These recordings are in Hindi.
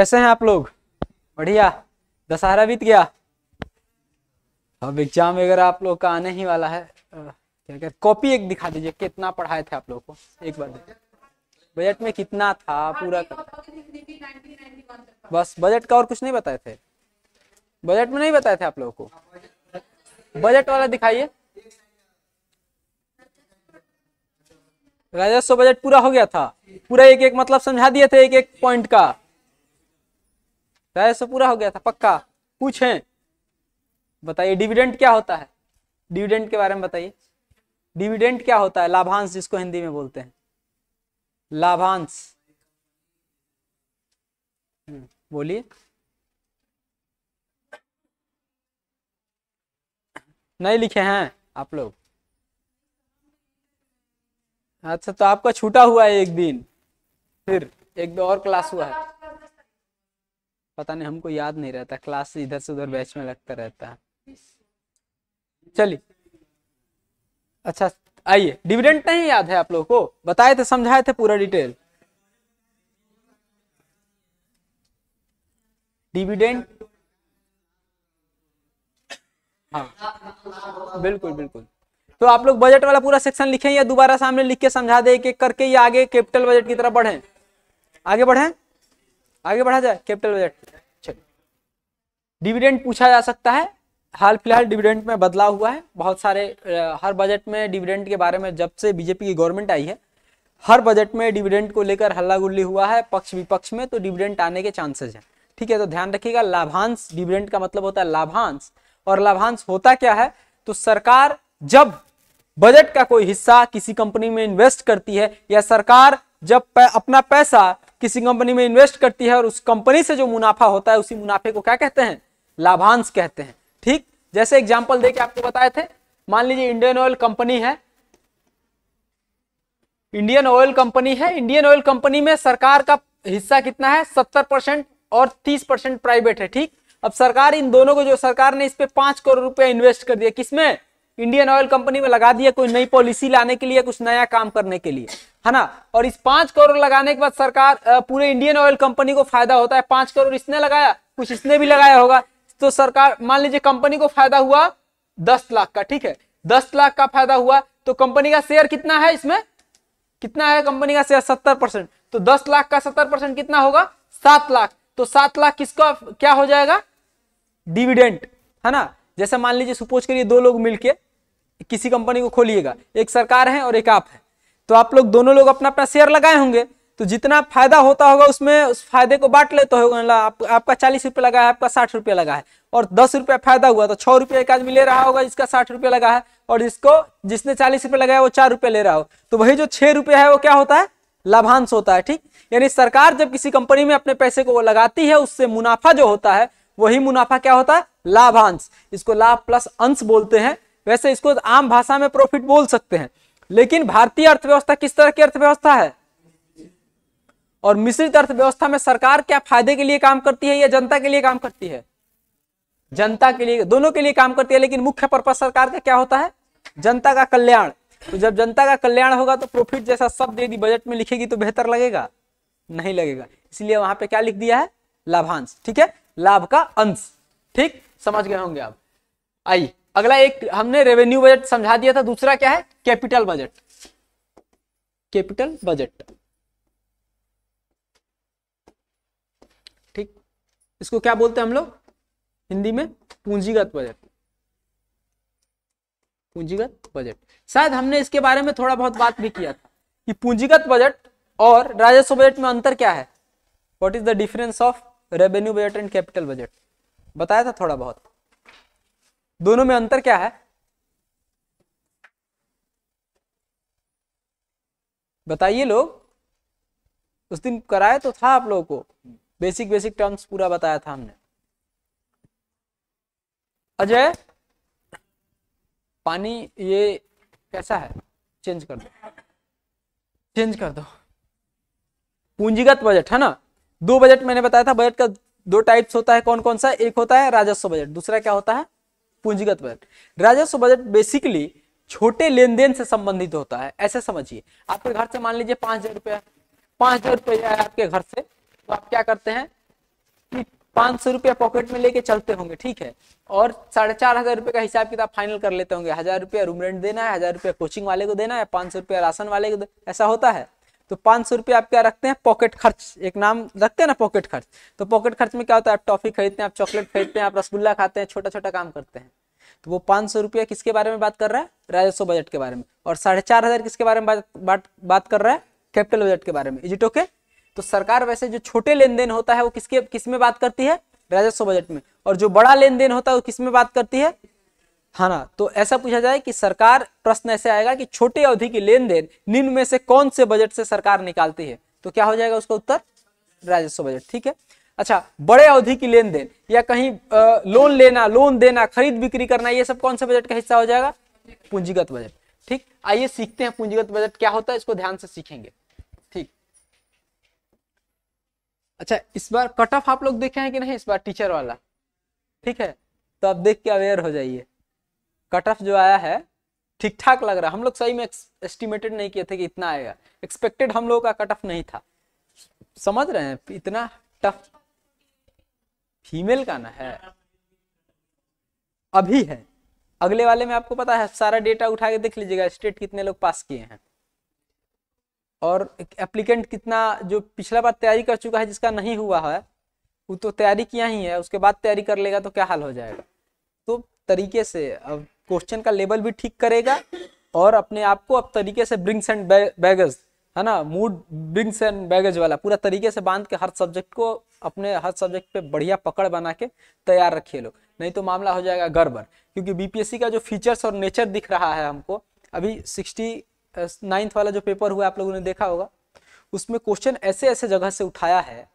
कैसे हैं आप लोग? बढ़िया। दशहरा बीत गया, अब एग्जाम वगैरह आप लोग का आने ही वाला है। क्या क्या कॉपी एक दिखा दीजिए, कितना पढ़ाए थे आप लोग को एक बार। बजट में कितना था पूरा बस बजट का और कुछ नहीं बताए थे? बजट में नहीं बताए थे आप लोगों को? बजट वाला दिखाइए। राजस्व बजट पूरा हो गया था, पूरा एक एक मतलब समझा दिए थे, एक एक पॉइंट का राजस्व पूरा हो गया था पक्का? पूछें बताइए डिविडेंड क्या होता है? डिविडेंड के बारे में बताइए। डिविडेंड क्या होता है? लाभांश जिसको हिंदी में बोलते हैं, लाभांश। बोलिए। नहीं लिखे हैं आप लोग? अच्छा, तो आपका छूटा हुआ है एक दिन, फिर एक दो और क्लास हुआ है, पता नहीं, हमको याद नहीं रहता, क्लास इधर से उधर बैच में लगता रहता है। चलिए अच्छा, आइए। डिविडेंड नहीं याद है आप लोगों को? बताए थे, समझाए थे पूरा डिटेल। डिविडेंड, हाँ बिल्कुल बिल्कुल। तो आप लोग बजट वाला पूरा सेक्शन लिखें या दोबारा सामने लिख के समझा दे एक एक करके, या आगे कैपिटल बजट की तरफ बढ़ें? आगे बढ़ें, आगे बढ़ा जाए कैपिटल बजट। चलिए, डिविडेंड पूछा जा सकता है। हाल फिलहाल डिविडेंड में बदलाव हुआ है बहुत सारे। हर बजट में डिविडेंड के बारे में, जब से बीजेपी की गवर्नमेंट आई है, हर बजट में डिविडेंड को लेकर हल्ला गुल्ली हुआ है पक्ष विपक्ष में, तो डिविडेंड आने के चांसेस हैं। ठीक है, तो ध्यान रखिएगा, लाभांश, डिविडेंड का मतलब होता है लाभांश। और लाभांश होता क्या है? तो सरकार जब बजट का कोई हिस्सा किसी कंपनी में इन्वेस्ट करती है, या सरकार जब अपना पैसा किसी कंपनी में इन्वेस्ट करती है और उस कंपनी से जो मुनाफा होता है, उसी मुनाफे को क्या कहते हैं? लाभांश कहते हैं। ठीक, जैसे एग्जांपल देके आपको बताए थे, मान लीजिए इंडियन ऑयल कंपनी है, इंडियन ऑयल कंपनी है, इंडियन ऑयल कंपनी में सरकार का हिस्सा कितना है? 70% और 30% प्राइवेट है। ठीक, अब सरकार इन दोनों को, जो सरकार ने इस पे 5 करोड़ रुपया इन्वेस्ट कर दिया, किसमें? इंडियन ऑयल कंपनी में लगा दिया, कोई नई पॉलिसी लाने के लिए, कुछ नया काम करने के लिए, है ना। और इस 5 करोड़ लगाने के बाद सरकार, पूरे इंडियन ऑयल कंपनी को फायदा होता है। 5 करोड़ इसने लगाया, कुछ इसने भी लगाया होगा, तो सरकार, मान लीजिए कंपनी को फायदा हुआ 10 लाख का। ठीक है, 10 लाख का फायदा हुआ, तो कंपनी का शेयर कितना है इसमें? कितना है कंपनी का शेयर? 70%। तो 10 लाख का 70% कितना होगा? 7 लाख। तो 7 लाख किसका क्या हो जाएगा? डिविडेंड, है ना। जैसे मान लीजिए सपोज करिए 2 लोग मिलके किसी कंपनी को खोलिएगा, एक सरकार है और एक आप है, तो आप लोग दोनों लोग अपना अपना शेयर लगाए होंगे, तो जितना फायदा होता होगा उसमें उस फायदे को बांट लेते होगा। आपका 40 रुपये लगा है, आपका 60 रुपये लगा है, और 10 रुपये फायदा हुआ, तो 6 रुपये एक आदमी ले रहा होगा जिसका 60 रुपये लगा है, और जिसने 40 रुपये लगाया वो 4 रुपये ले रहा हो, तो वही जो 6 रुपये है वो क्या होता है? लाभांश होता है। ठीक, यानी सरकार जब किसी कंपनी में अपने पैसे को लगाती है, उससे मुनाफा जो होता है, वही मुनाफा क्या होता है? लाभांश। इसको लाभ प्लस अंश बोलते हैं। वैसे इसको आम भाषा में प्रॉफिट बोल सकते हैं, लेकिन भारतीय अर्थव्यवस्था किस तरह की अर्थव्यवस्था है? और मिश्रित अर्थव्यवस्था में सरकार क्या फायदे के लिए काम करती है या जनता के लिए काम करती है? जनता के लिए, दोनों के लिए काम करती है, लेकिन मुख्य पर्पस सरकार का क्या होता है? जनता का कल्याण। तो जब जनता का कल्याण होगा तो प्रॉफिट जैसा शब्द यदि बजट में लिखेगी तो बेहतर लगेगा? नहीं लगेगा, इसलिए वहां पे क्या लिख दिया है? लाभांश। ठीक है, लाभ का अंश। ठीक, समझ गए होंगे आप। आइए अगला, एक हमने रेवेन्यू बजट समझा दिया था, दूसरा क्या है? Capital budget. कैपिटल बजट, ठीक, इसको क्या बोलते हैं हम लोग हिंदी में? पूंजीगत बजट। पूंजीगत बजट, शायद हमने इसके बारे में थोड़ा बहुत बात भी किया था कि पूंजीगत बजट और राजस्व बजट में अंतर क्या है। What is the difference of revenue budget and capital budget, बताया था थोड़ा बहुत। दोनों में अंतर क्या है बताइए लोग। उस दिन कराया तो था आप लोगों को, बेसिक टर्म्स पूरा बताया था हमने। अजय, पानी ये कैसा है? चेंज कर दो, चेंज कर दो। पूंजीगत बजट है ना, 2 बजट मैंने बताया था। बजट का 2 टाइप्स होता है, कौन कौन सा? एक होता है राजस्व बजट, दूसरा क्या होता है? पूंजीगत बजट। राजस्व बजट बेसिकली छोटे लेन देन से संबंधित होता है, ऐसे समझिए। आपके घर से मान लीजिए 5,000 रुपया, 5,000 रुपया है आपके घर से, तो आप क्या करते हैं? 500 रुपया पॉकेट में लेके चलते होंगे, ठीक है, और 4,500 रुपये का हिसाब किताब फाइनल कर लेते होंगे। 1,000 रुपया रूम रेंट देना है, 1,000 रुपया कोचिंग वाले को देना है, 500 रुपया राशन वाले को, ऐसा होता है। तो 500 रुपया आप क्या रखते हैं, पॉकेट खर्च, एक नाम रखते हैं ना पॉकेट खर्च। तो पॉकेट खर्च में क्या होता है, आप टॉफी खरीदते हैं, आप चॉकलेट खरीदते हैं, आप रसगुल्ला खाते हैं, छोटा छोटा काम करते हैं। तो वो 500 रुपया किसके बारे में बात कर रहा है, राजस्व बजट के बारे में। और 4,500 किसके बारे में बात कर रहा है, कैपिटल बजट के बारे में। Is it okay? तो सरकार वैसे जो छोटे लेन देन होता है वो किस में बात करती है, राजस्व बजट में, और जो बड़ा लेन देन होता है वो किस में बात करती है, हाँ ना। तो ऐसा पूछा जाए कि सरकार, प्रश्न ऐसे आएगा कि छोटी अवधि की लेन देन निम्न में से कौन से बजट से सरकार निकालती है, तो क्या हो जाएगा उसका उत्तर, राजस्व बजट, ठीक है। अच्छा, बड़े अवधि की लेन देन या कहीं लोन लेना, लोन देना, खरीद बिक्री करना, ये सब कौन से बजट का हिस्सा हो जाएगा, पूंजीगत बजट, ठीक। आइए सीखते हैं पूंजीगत बजट क्या होता है, इसको ध्यान से सीखेंगे, ठीक। अच्छा, इस बार कट ऑफ आप लोग देखे हैं कि नहीं, इस बार टीचर वाला, ठीक है, तो आप देख के अवेयर हो जाइए। कट ऑफ जो आया है ठीक ठाक लग रहा है, हम लोग सही में एस्टिमेटेड नहीं किए थे कि इतना आएगा, एक्सपेक्टेड हम लोगों का कट ऑफ नहीं था, समझ रहे हैं, इतना टफ फीमेल का ना है, अभी है, अगले वाले में आपको पता है, सारा डेटा उठा के देख लीजिएगा, स्टेट कितने लोग पास किए हैं और एप्लीकेंट कितना, जो पिछला बार तैयारी कर चुका है, जिसका नहीं हुआ है वो तो तैयारी किया ही है, उसके बाद तैयारी कर लेगा तो क्या हाल हो जाएगा। तो तरीके से अब क्वेश्चन का लेवल भी ठीक करेगा और अपने आप को अब तरीके से ब्रिंग्स एंड बैगेज, है ना, मूड ब्रिंग्स एंड बैगेज वाला पूरा तरीके से बांध के हर सब्जेक्ट को, अपने हर सब्जेक्ट पे बढ़िया पकड़ बना के तैयार रखिए लोग, नहीं तो मामला हो जाएगा गड़बड़। क्योंकि बीपीएससी का जो फीचर्स और नेचर दिख रहा है हमको, अभी 69th वाला जो पेपर हुआ आप लोगों ने देखा होगा, उसमें क्वेश्चन ऐसे ऐसे जगह से उठाया है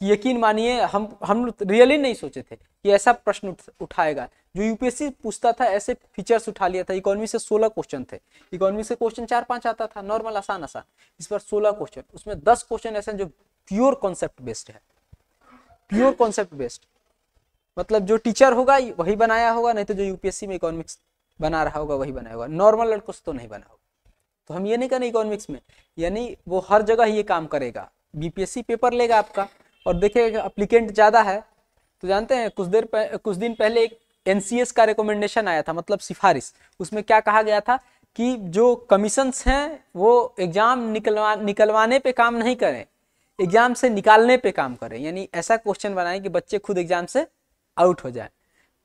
कि यकीन मानिए हम रियली नहीं सोचे थे कि ऐसा प्रश्न उठाएगा। जो यूपीएससी पूछता था ऐसे फीचर्स उठा लिया था। इकोनॉमी से 16 क्वेश्चन थे, इकोनॉमी से क्वेश्चन 4-5 आता था नॉर्मल, आसान आसान। इस पर 16 क्वेश्चन, उसमें 10 क्वेश्चन ऐसे जो प्योर कॉन्सेप्ट बेस्ड है, प्योर कॉन्सेप्ट बेस्ड, मतलब जो टीचर होगा वही बनाया होगा, नहीं तो जो यूपीएससी में इकोनॉमिक्स बना रहा होगा वही बनाया होगा, नॉर्मल लड़कों से तो नहीं बना होगा। तो हम ये नहीं करें इकोनॉमिक्स में, यानी वो हर जगह ये काम करेगा। बीपीएससी पेपर लेगा आपका और देखेगा एप्लीकेंट ज्यादा है, तो जानते हैं कुछ दिन पहले एक एनसीएस का रिकमेंडेशन आया था, मतलब सिफारिश। उसमें क्या कहा गया था कि जो कमीशंस हैं वो एग्जाम निकलवाने पे काम नहीं करें, एग्जाम से निकालने पे काम करें, यानी ऐसा क्वेश्चन बनाएं कि बच्चे खुद एग्जाम से आउट हो जाए।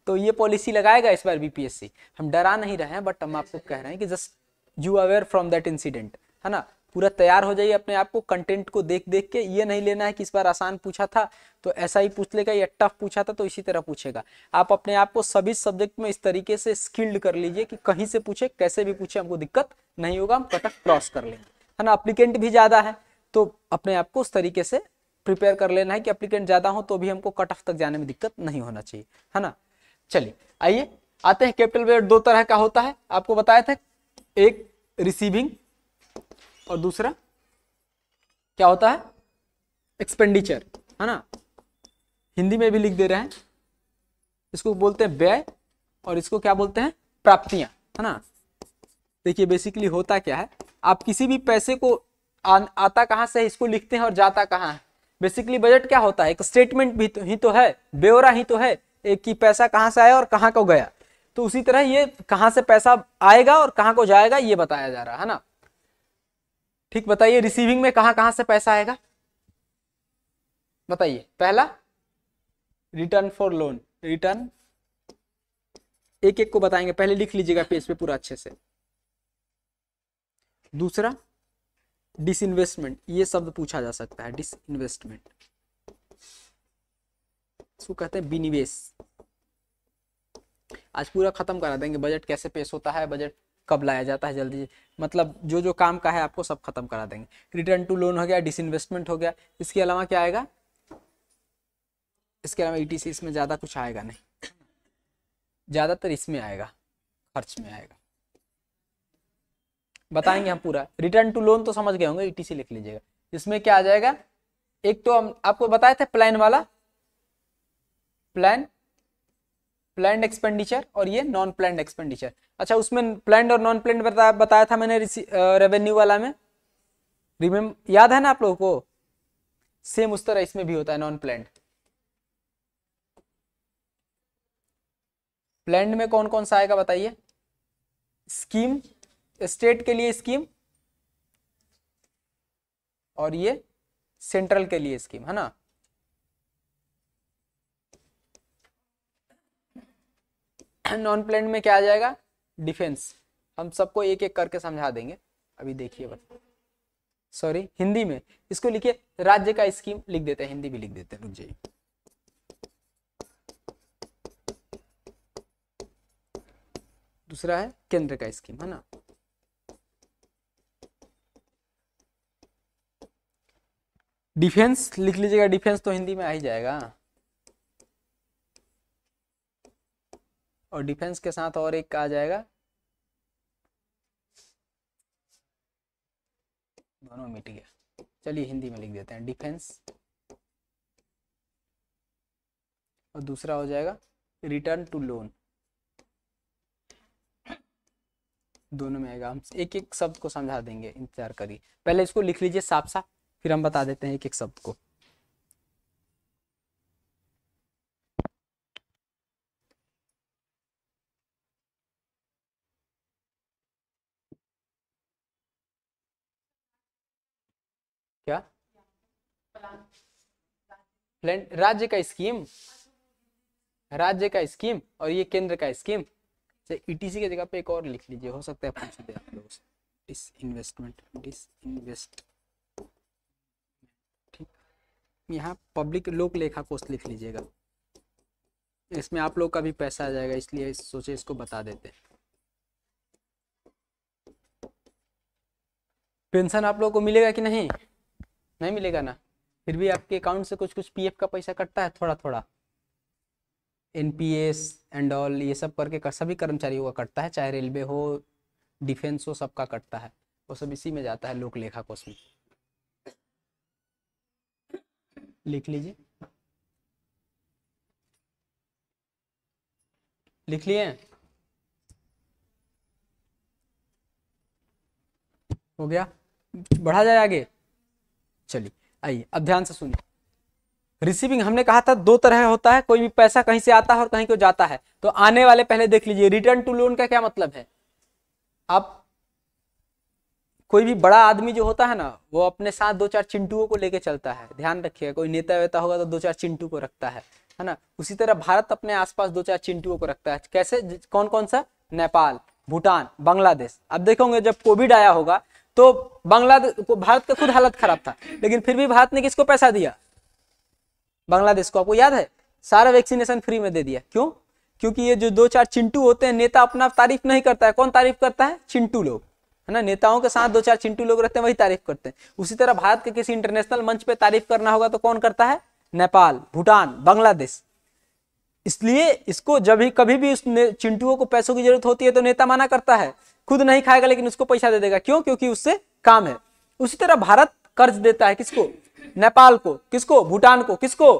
तो ये पॉलिसी लगाएगा इस बार बीपीएससी। हम डरा नहीं रहे हैं, बट हम आपको कह रहे हैं कि just you aware from that incident, है ना। पूरा तैयार हो जाइए अपने आप को, कंटेंट को देख देख के। ये नहीं लेना है कि इस बार आसान पूछा था तो ऐसा ही पूछ लेगा, या टफ पूछा था तो इसी तरह पूछेगा। आप अपने आप को सभी सब्जेक्ट में इस तरीके से स्किल्ड कर लीजिए कि कहीं से पूछे, कैसे भी पूछे, हमको दिक्कत नहीं होगा, हम कट ऑफ क्रॉस कर लेंगे, है ना। एप्लीकेंट भी ज्यादा है तो अपने आप को उस तरीके से प्रिपेयर कर लेना है कि एप्लीकेंट ज्यादा हो तो भी हमको कट ऑफ तक जाने में दिक्कत नहीं होना चाहिए, है ना। चलिए आइए आते हैं, कैपिटल बजट दो तरह का होता है, आपको बताया था, एक रिसीविंग और दूसरा क्या होता है, एक्सपेंडिचर, है ना। हिंदी में भी लिख दे रहे हैं, इसको बोलते हैं व्यय और इसको क्या बोलते हैं, प्राप्तियां, है ना। देखिए बेसिकली होता क्या है, आप किसी भी पैसे को आता कहां से है इसको लिखते हैं और जाता कहां है। बेसिकली बजट क्या होता है, एक स्टेटमेंट भी ही तो है, ब्यौरा ही तो है एक कि पैसा कहां से आया और कहां को गया। तो उसी तरह ये कहां से पैसा आएगा और कहां को जाएगा ये बताया जा रहा है ना। ठीक, बताइए रिसीविंग में कहां कहां से पैसा आएगा, बताइए। पहला रिटर्न फॉर लोन, रिटर्न एक एक को बताएंगे, पहले लिख लीजिएगा पेज पे पूरा अच्छे से। दूसरा डिसइन्वेस्टमेंट, ये शब्द पूछा जा सकता है, डिसइन्वेस्टमेंट, इसको कहते हैं विनिवेश। आज पूरा खत्म करा देंगे, बजट कैसे पेश होता है, बजट कब लाया जाता है, जल्दी मतलब जो जो काम का है आपको सब खत्म करा देंगे। रिटर्न टू लोन हो गया, डिसइन्वेस्टमेंट हो गया, इसके अलावा क्या आएगा, इसके अलावा ईटीसी, इसमें ज्यादा कुछ आएगा नहीं, ज्यादातर इसमें आएगा, खर्च में आएगा, बताएंगे हम पूरा। रिटर्न टू लोन तो समझ गए होंगे, ईटीसी लिख लीजिएगा। इसमें क्या आ जाएगा, एक तो हम आपको बताए थे प्लान वाला, प्लान्ड एक्सपेंडिचर और ये नॉन प्लान्ड एक्सपेंडिचर। अच्छा, उसमें प्लान्ड और नॉन प्लान्ड बताया था मैंने रेवेन्यू वाला में, याद है ना आप लोगों को। सेम उस तरह इसमें भी होता है नॉन प्लान्ड, प्लान्ड में कौन कौन सा आएगा बताइए? स्कीम, स्टेट के लिए स्कीम, और ये सेंट्रल के लिए स्कीम, है ना। नॉन प्लान्ड में क्या आ जाएगा? डिफेंस। हम सबको एक एक करके समझा देंगे, अभी देखिए बस। सॉरी, हिंदी में इसको लिखिए, राज्य का स्कीम लिख देते हैं, हिंदी भी लिख देते हैं, रुक जाइए। दूसरा है केंद्र का स्कीम, है ना। डिफेंस लिख लीजिएगा, डिफेंस तो हिंदी में आ ही जाएगा। और डिफेंस के साथ और एक आ जाएगा, दोनों मिट गया। चलिए हिंदी में लिख देते हैं, डिफेंस, और दूसरा हो जाएगा रिटर्न टू लोन। दोनों में आएगा, हम एक एक शब्द को समझा देंगे, इंतजार करिए। पहले इसको लिख लीजिए साफ साफ, फिर हम बता देते हैं एक एक शब्द को। क्या? राज्य का स्कीम, राज्य का स्कीम, और ये केंद्र का स्कीम। ईटीसी की जगह पे एक और लिख लीजिए, हो सकता है पूछ दे आप लोगों से। डिसइन्वेस्टमेंट, डिसइन्वेस्ट, ठीक। यहाँ पब्लिक लोक लेखा कोष लिख लीजिएगा, इसमें आप लोग का भी पैसा आ जाएगा, इसलिए सोचे इसको बता देते हैं। पेंशन आप लोगों को मिलेगा कि नहीं? नहीं मिलेगा ना, फिर भी आपके अकाउंट से कुछ कुछ पीएफ का पैसा कटता है, थोड़ा थोड़ा, एनपीएस एंड ऑल, ये सब करके सभी कर्मचारियों का कटता है, चाहे रेलवे हो, डिफेंस हो, सबका कटता है, वो सब इसी में जाता है, लोक लेखा कोष में। लिख लीजिए, लिख लिए? हो गया? बढ़ा जाए आगे? चलिए आइए, अब ध्यान से सुनिए। रिसीविंग हमने कहा था दो तरह होता है, कोई भी पैसा कहीं से आता है और कहीं को जाता है। तो आने वाले पहले देख लीजिए, रिटर्न टू लोन का क्या मतलब है? आप कोई भी बड़ा आदमी जो होता है ना, वो अपने साथ दो चार चिंटुओं को लेके चलता है, ध्यान रखिएगा। कोई नेता वेता होगा तो दो चार चिंटू को रखता है ना। उसी तरह भारत अपने आसपास दो चार चिंटुओं को रखता है। कैसे? कौन कौन सा? नेपाल, भूटान, बांग्लादेश। अब देखोगे जब कोविड आया होगा तो बांग्लादेश को, भारत का खुद हालत खराब था, लेकिन फिर भी भारत ने किसको पैसा दिया? बांग्लादेश को। आपको याद है, सारा वैक्सीनेशन फ्री में दे दिया। क्यों? क्योंकि ये जो दो चार चिंटू होते हैं, नेता अपना तारीफ नहीं करता है, कौन तारीफ करता है? चिंटू लोग, है ना। नेताओं के साथ दो चार चिंटू लोग रहते हैं, वही तारीफ करते हैं। उसी तरह भारत के किसी इंटरनेशनल मंच पे तारीफ करना होगा तो कौन करता है? नेपाल, भूटान, बांग्लादेश। इसलिए इसको जब भी कभी भी उस चिंटुओं को पैसों की जरूरत होती है तो नेता मना करता है, खुद नहीं खाएगा लेकिन उसको पैसा दे देगा। क्यों? क्योंकि उससे काम है। उसी तरह भारत कर्ज देता है, किसको? नेपाल को। किसको? भूटान को। किसको?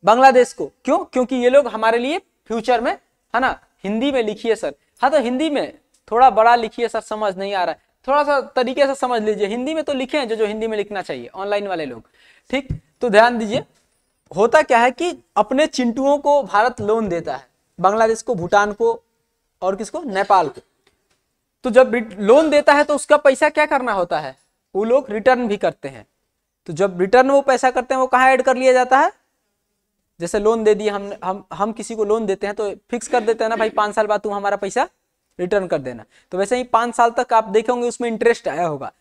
बांग्लादेश को। क्यों? क्योंकि ये लोग हमारे लिए फ्यूचर में, है ना। हिंदी में लिखिए सर। हाँ तो हिंदी में थोड़ा बड़ा लिखिए सर, समझ नहीं आ रहा है, थोड़ा सा तरीके से समझ लीजिए। हिंदी में तो लिखे हैं जो हिंदी में लिखना चाहिए, ऑनलाइन वाले लोग, ठीक। तो ध्यान दीजिए, होता क्या है कि अपने चिंटुओं को भारत लोन देता है, बांग्लादेश को, भूटान को, और किसको? नेपाल को। तो जब लोन देता है तो उसका पैसा क्या करना होता है? वो लोग रिटर्न भी करते हैं। तो जब रिटर्न वो पैसा करते हैं, वो कहाँ ऐड कर लिया जाता है? जैसे लोन दे दिए हम किसी को लोन देते हैं तो फिक्स कर देते हैं ना भाई, 5 साल बाद तुम हमारा पैसा रिटर्न कर देना। तो वैसे ही 5 साल तक आप देखेंगे उसमें इंटरेस्ट आया होगा।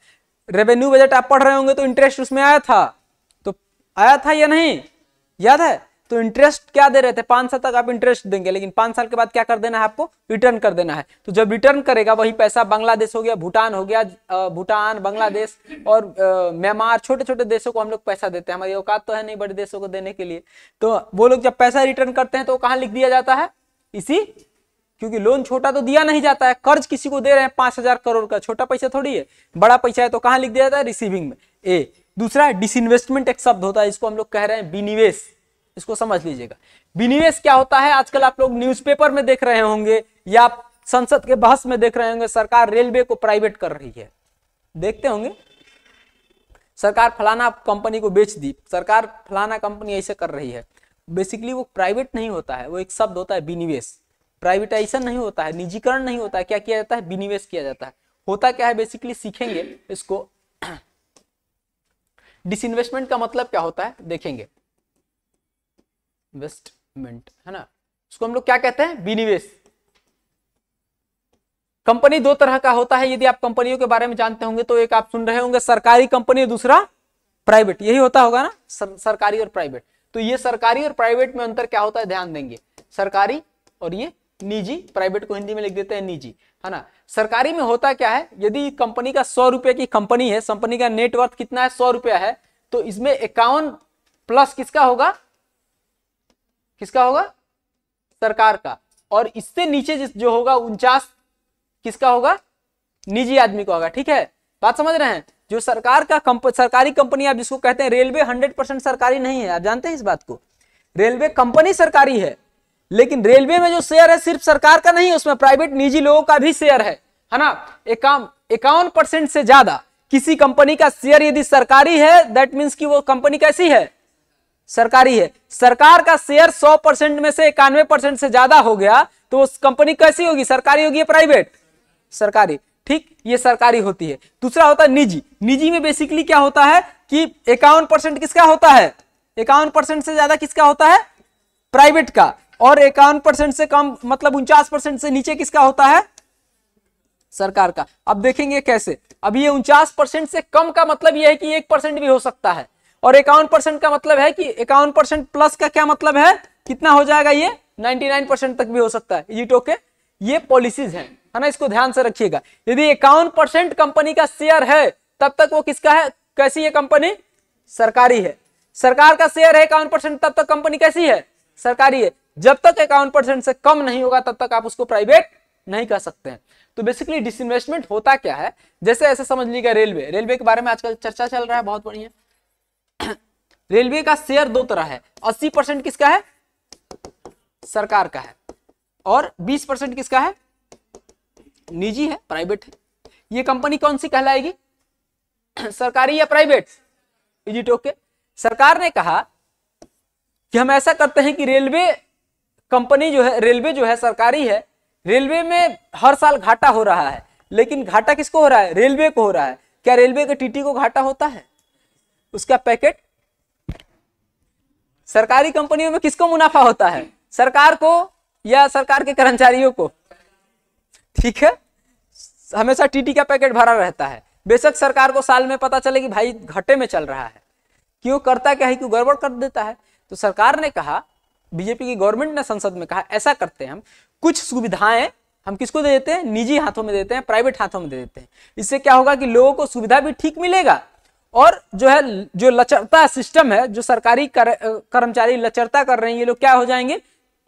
रेवेन्यू बजट आप पढ़ रहे होंगे तो इंटरेस्ट उसमें आया था, तो आया था या नहीं? याद है? तो इंटरेस्ट क्या दे रहे थे? 5 साल तक आप इंटरेस्ट देंगे, लेकिन 5 साल के बाद क्या कर देना है आपको? रिटर्न कर देना है। तो जब रिटर्न करेगा वही पैसा बांग्लादेश हो गया, भूटान हो गया, भूटान, बांग्लादेश और म्यांमार, छोटे छोटे देशों को हम लोग पैसा देते हैं। हमारी औकात तो है नहीं बड़े देशों को देने के लिए। तो वो लोग जब पैसा रिटर्न करते हैं तो कहाँ लिख दिया जाता है? इसी, क्योंकि लोन छोटा तो दिया नहीं जाता है, कर्ज किसी को दे रहे हैं 5,000 करोड़ का, छोटा पैसा थोड़ी है, बड़ा पैसा है। तो कहाँ लिख दिया जाता है? रिसीविंग में। ए। दूसरा डिसइन्वेस्टमेंट एक शब्द होता है, इसको हम लोग कह रहे हैं विनिवेश। इसको समझ लीजिएगा। विनिवेश क्या होता है? आजकल आप लोग न्यूज़पेपर में देख रहे होंगे या संसद के बहस में देख रहे होंगे, सरकार रेलवे को प्राइवेट कर रही है, देखते होंगे। सरकार फलाना कंपनी को बेच दी, सरकार फलाना कंपनी ऐसे कर रही है। बेसिकली वो प्राइवेट नहीं होता है, वो एक शब्द होता है विनिवेश। प्राइवेटाइजेशन नहीं होता है, निजीकरण नहीं होता है, क्या किया जाता है, विनिवेश किया जाता है। होता क्या है बेसिकली सीखेंगे इसको। डिसइन्वेस्टमेंट का मतलब क्या होता है देखेंगे, इन्वेस्टमेंट है ना, उसको हम लोग क्या कहते हैं, विनिवेश। कंपनी दो तरह का होता है, यदि आप कंपनियों के बारे में जानते होंगे तो एक आप सुन रहे होंगे सरकारी कंपनी और दूसरा प्राइवेट, यही होता होगा ना, सरकारी और प्राइवेट। तो ये सरकारी और प्राइवेट में अंतर क्या होता है ध्यान देंगे, सरकारी और ये निजी, प्राइवेट को हिंदी में लिख देते हैं निजी, है ना। सरकारी में होता क्या है, यदि कंपनी का 100 रुपए की कंपनी है, कंपनी का नेटवर्थ कितना है 100 रुपया है, तो इसमें 51 प्लस किसका होगा, किसका होगा, सरकार का, और इससे नीचे जो होगा 49 किसका होगा, निजी आदमी का होगा। ठीक है, बात समझ रहे हैं। जो सरकार का सरकारी कंपनी आप जिसको कहते हैं, रेलवे 100% सरकारी नहीं है, आप जानते हैं इस बात को। रेलवे कंपनी सरकारी है, लेकिन रेलवे में जो शेयर है सिर्फ सरकार का नहीं है, उसमें प्राइवेट निजी लोगों का भी शेयर है ना। 51% से ज्यादा किसी कंपनी का शेयर यदि सरकारी है, दैट मीन्स कि वो कंपनी कैसी है, सरकारी है। सरकार का शेयर 100% में से 91% से ज्यादा हो गया तो उस कंपनी कैसी होगी, सरकारी होगी, प्राइवेट, सरकारी। ठीक, ये सरकारी होती है। दूसरा होता है निजी। निजी में बेसिकली क्या होता है कि 51% किसका होता है, 51% से ज्यादा किसका होता है, प्राइवेट का, और 51% से कम मतलब 49% से नीचे किसका होता है, सरकार का। अब देखेंगे कैसे। अब ये 49% से कम का मतलब ये है कि 1% भी हो सकता है, और 51% का मतलब है कि 51% प्लस का क्या मतलब है, कितना हो जाएगा, ये 99% तक भी हो सकता है। इजी टोके, ये पॉलिसीज है ना, इसको ध्यान से रखिएगा। यदि 51% कंपनी का शेयर है तब तक वो किसका है, कैसी है कंपनी, सरकारी है। सरकार का शेयर है 51% तब तक कंपनी कैसी है, सरकारी है। जब तक 51% से कम नहीं होगा तब तक आप उसको प्राइवेट नहीं कह सकते हैं। तो बेसिकली डिसइन्वेस्टमेंट होता क्या है, जैसे ऐसे समझ लीजिएगा रेलवे, रेलवे के बारे में आजकल चर्चा चल रहा है, बहुत बढ़िया। रेलवे का शेयर दो तरह है, 80% किसका है, सरकार का है, और 20% किसका है, निजी है, प्राइवेट है। ये कंपनी कौन सी कहलाएगी, सरकारी या प्राइवेट, इजी टोके। सरकार ने कहा कि हम ऐसा करते हैं कि रेलवे कंपनी जो है, रेलवे जो है सरकारी है, रेलवे में हर साल घाटा हो रहा है, लेकिन घाटा किसको हो रहा है, रेलवे को हो रहा है। क्या रेलवे के टीटी को घाटा होता है, उसका पैकेट। सरकारी कंपनियों में किसको मुनाफा होता है, सरकार को या सरकार के कर्मचारियों को। ठीक है, हमेशा टीटी का पैकेट भरा रहता है। बेशक सरकार को साल में पता चले कि भाई घाटे में चल रहा है, क्यों करता क्या है, क्यों गड़बड़ कर देता है। तो सरकार ने कहा, बीजेपी की गवर्नमेंट ने संसद में कहा, ऐसा करते हैं हम, कुछ सुविधाएं हम किसको दे देते हैं, निजी हाथों में देते हैं, प्राइवेट हाथों में दे देते हैं। इससे क्या होगा कि लोगों को सुविधा भी ठीक मिलेगा, और जो है जो लचरता सिस्टम है, जो सरकारी कर्मचारी लचरता कर रहे हैं, ये लोग क्या हो जाएंगे,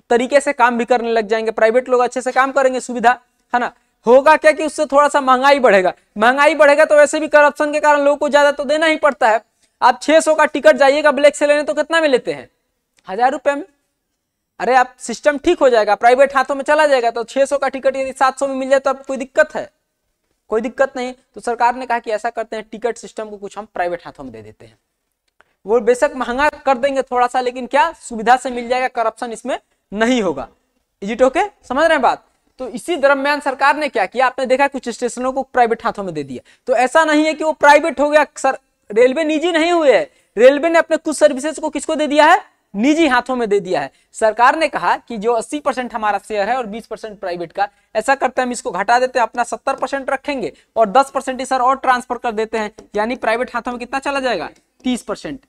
तरीके से काम भी करने लग जाएंगे। प्राइवेट लोग अच्छे से काम करेंगे, सुविधा है ना। होगा क्या कि उससे थोड़ा सा महंगाई बढ़ेगा, महंगाई बढ़ेगा तो वैसे भी करप्शन के कारण लोगों को ज्यादा तो देना ही पड़ता है। आप 600 का टिकट जाइएगा ब्लैक से लेने तो कितना में लेते हैं, 1000 रुपए में। अरे आप सिस्टम ठीक हो जाएगा, प्राइवेट हाथों में चला जाएगा, तो 600 का टिकट यदि 700 में मिल जाए तो अब कोई दिक्कत है, कोई दिक्कत नहीं। तो सरकार ने कहा कि ऐसा करते हैं, टिकट सिस्टम को कुछ हम प्राइवेट हाथों में दे देते हैं। वो बेशक महंगा कर देंगे थोड़ा सा, लेकिन क्या सुविधा से मिल जाएगा, करप्शन इसमें नहीं होगा। इजी टोके, समझ रहे हैं बात। तो इसी दरम्यान सरकार ने क्या किया, आपने देखा कुछ स्टेशनों को प्राइवेट हाथों में दे दिया। तो ऐसा नहीं है कि वो प्राइवेट हो गया, रेलवे निजी नहीं हुए है, रेलवे ने अपने कुछ सर्विसेज को किसको दे दिया है, निजी हाथों में दे दिया है। सरकार ने कहा कि जो 80% हमारा शेयर है और 20% प्राइवेट का, ऐसा करते हैं हम इसको घटा देते हैं, अपना 70% रखेंगे और 10% सर और ट्रांसफर कर देते हैं, यानी प्राइवेट हाथों में कितना चला जाएगा, 30%।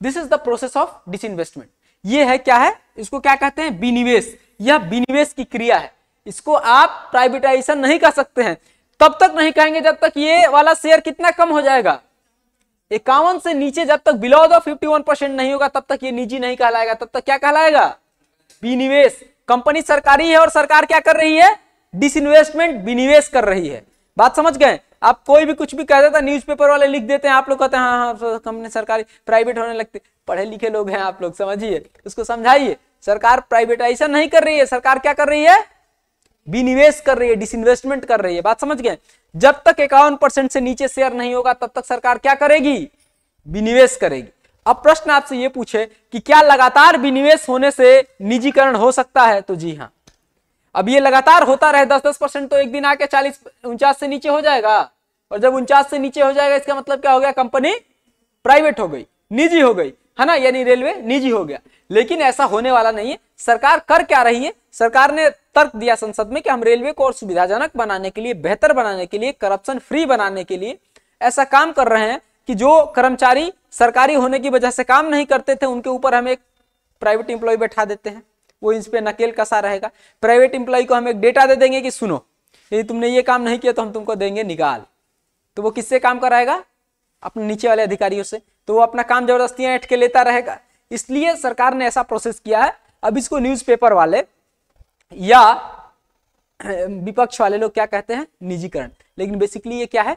This is the process of disinvestment. ये है क्या है, इसको क्या कहते हैं, विनिवेश। यह विनिवेश की क्रिया है, इसको आप प्राइवेटाइजेशन नहीं कर सकते हैं, तब तक नहीं कहेंगे जब तक ये वाला शेयर कितना कम हो जाएगा, 51 से नीचे जब तक बिलो द 51% नहीं होगा तब तक ये निजी नहीं कहलाएगा, तब तक क्या कहलाएगा, विनिवेश। कंपनी सरकारी है और सरकार क्या कर रही है, डिसइन्वेस्टमेंट, विनिवेश कर रही है। बात समझ गए। आप कोई भी कुछ भी कह देता, न्यूज़पेपर वाले लिख देते हैं, आप लोग कहते हैं हाँ हाँ कंपनी सरकारी, प्राइवेट होने लगते। पढ़े लिखे लोग हैं आप लोग, समझिए, उसको समझाइए। सरकार प्राइवेटाइजेशन नहीं कर रही है, सरकार क्या कर रही है, विनिवेश कर रही है, डिसइन्वेस्टमेंट कर रही है। बात समझ गए। जब तक 51% से नीचे शेयर नहीं होगा तब तक सरकार क्या करेगी, विनिवेश करेगी। अब प्रश्न आपसे ये पूछे कि क्या लगातार विनिवेश होने से निजीकरण हो सकता है, तो जी हाँ। अब ये लगातार होता रहे 10-10%, तो एक दिन आके 40-49 से नीचे हो जाएगा, और जब 49 से नीचे हो जाएगा इसका मतलब क्या हो गया, कंपनी प्राइवेट हो गई, निजी हो गई, है ना, यानी रेलवे निजी हो गया। लेकिन ऐसा होने वाला नहीं है। सरकार कर क्या रही है, सरकार ने तर्क दिया संसद में कि हम रेलवे को और सुविधाजनक बनाने के लिए, बेहतर बनाने के लिए, करप्शन फ्री बनाने के लिए ऐसा काम कर रहे हैं कि जो कर्मचारी सरकारी होने की वजह से काम नहीं करते थे उनके ऊपर हम एक प्राइवेट एम्प्लॉय बैठा देते हैं, वो इस पे नकेल कसा रहेगा। प्राइवेट एम्प्लॉय को हम एक डेटा दे देंगे कि सुनो यदि तुमने ये काम नहीं किया तो हम तुमको देंगे निकाल। तो वो किससे काम कराएगा, अपने नीचे वाले अधिकारियों से, तो वो अपना काम जबरदस्ती ऐंठ के लेता रहेगा। इसलिए सरकार ने ऐसा प्रोसेस किया है। अब इसको न्यूज़पेपर वाले या विपक्ष वाले लोग क्या कहते हैं, निजीकरण, लेकिन बेसिकली ये क्या है,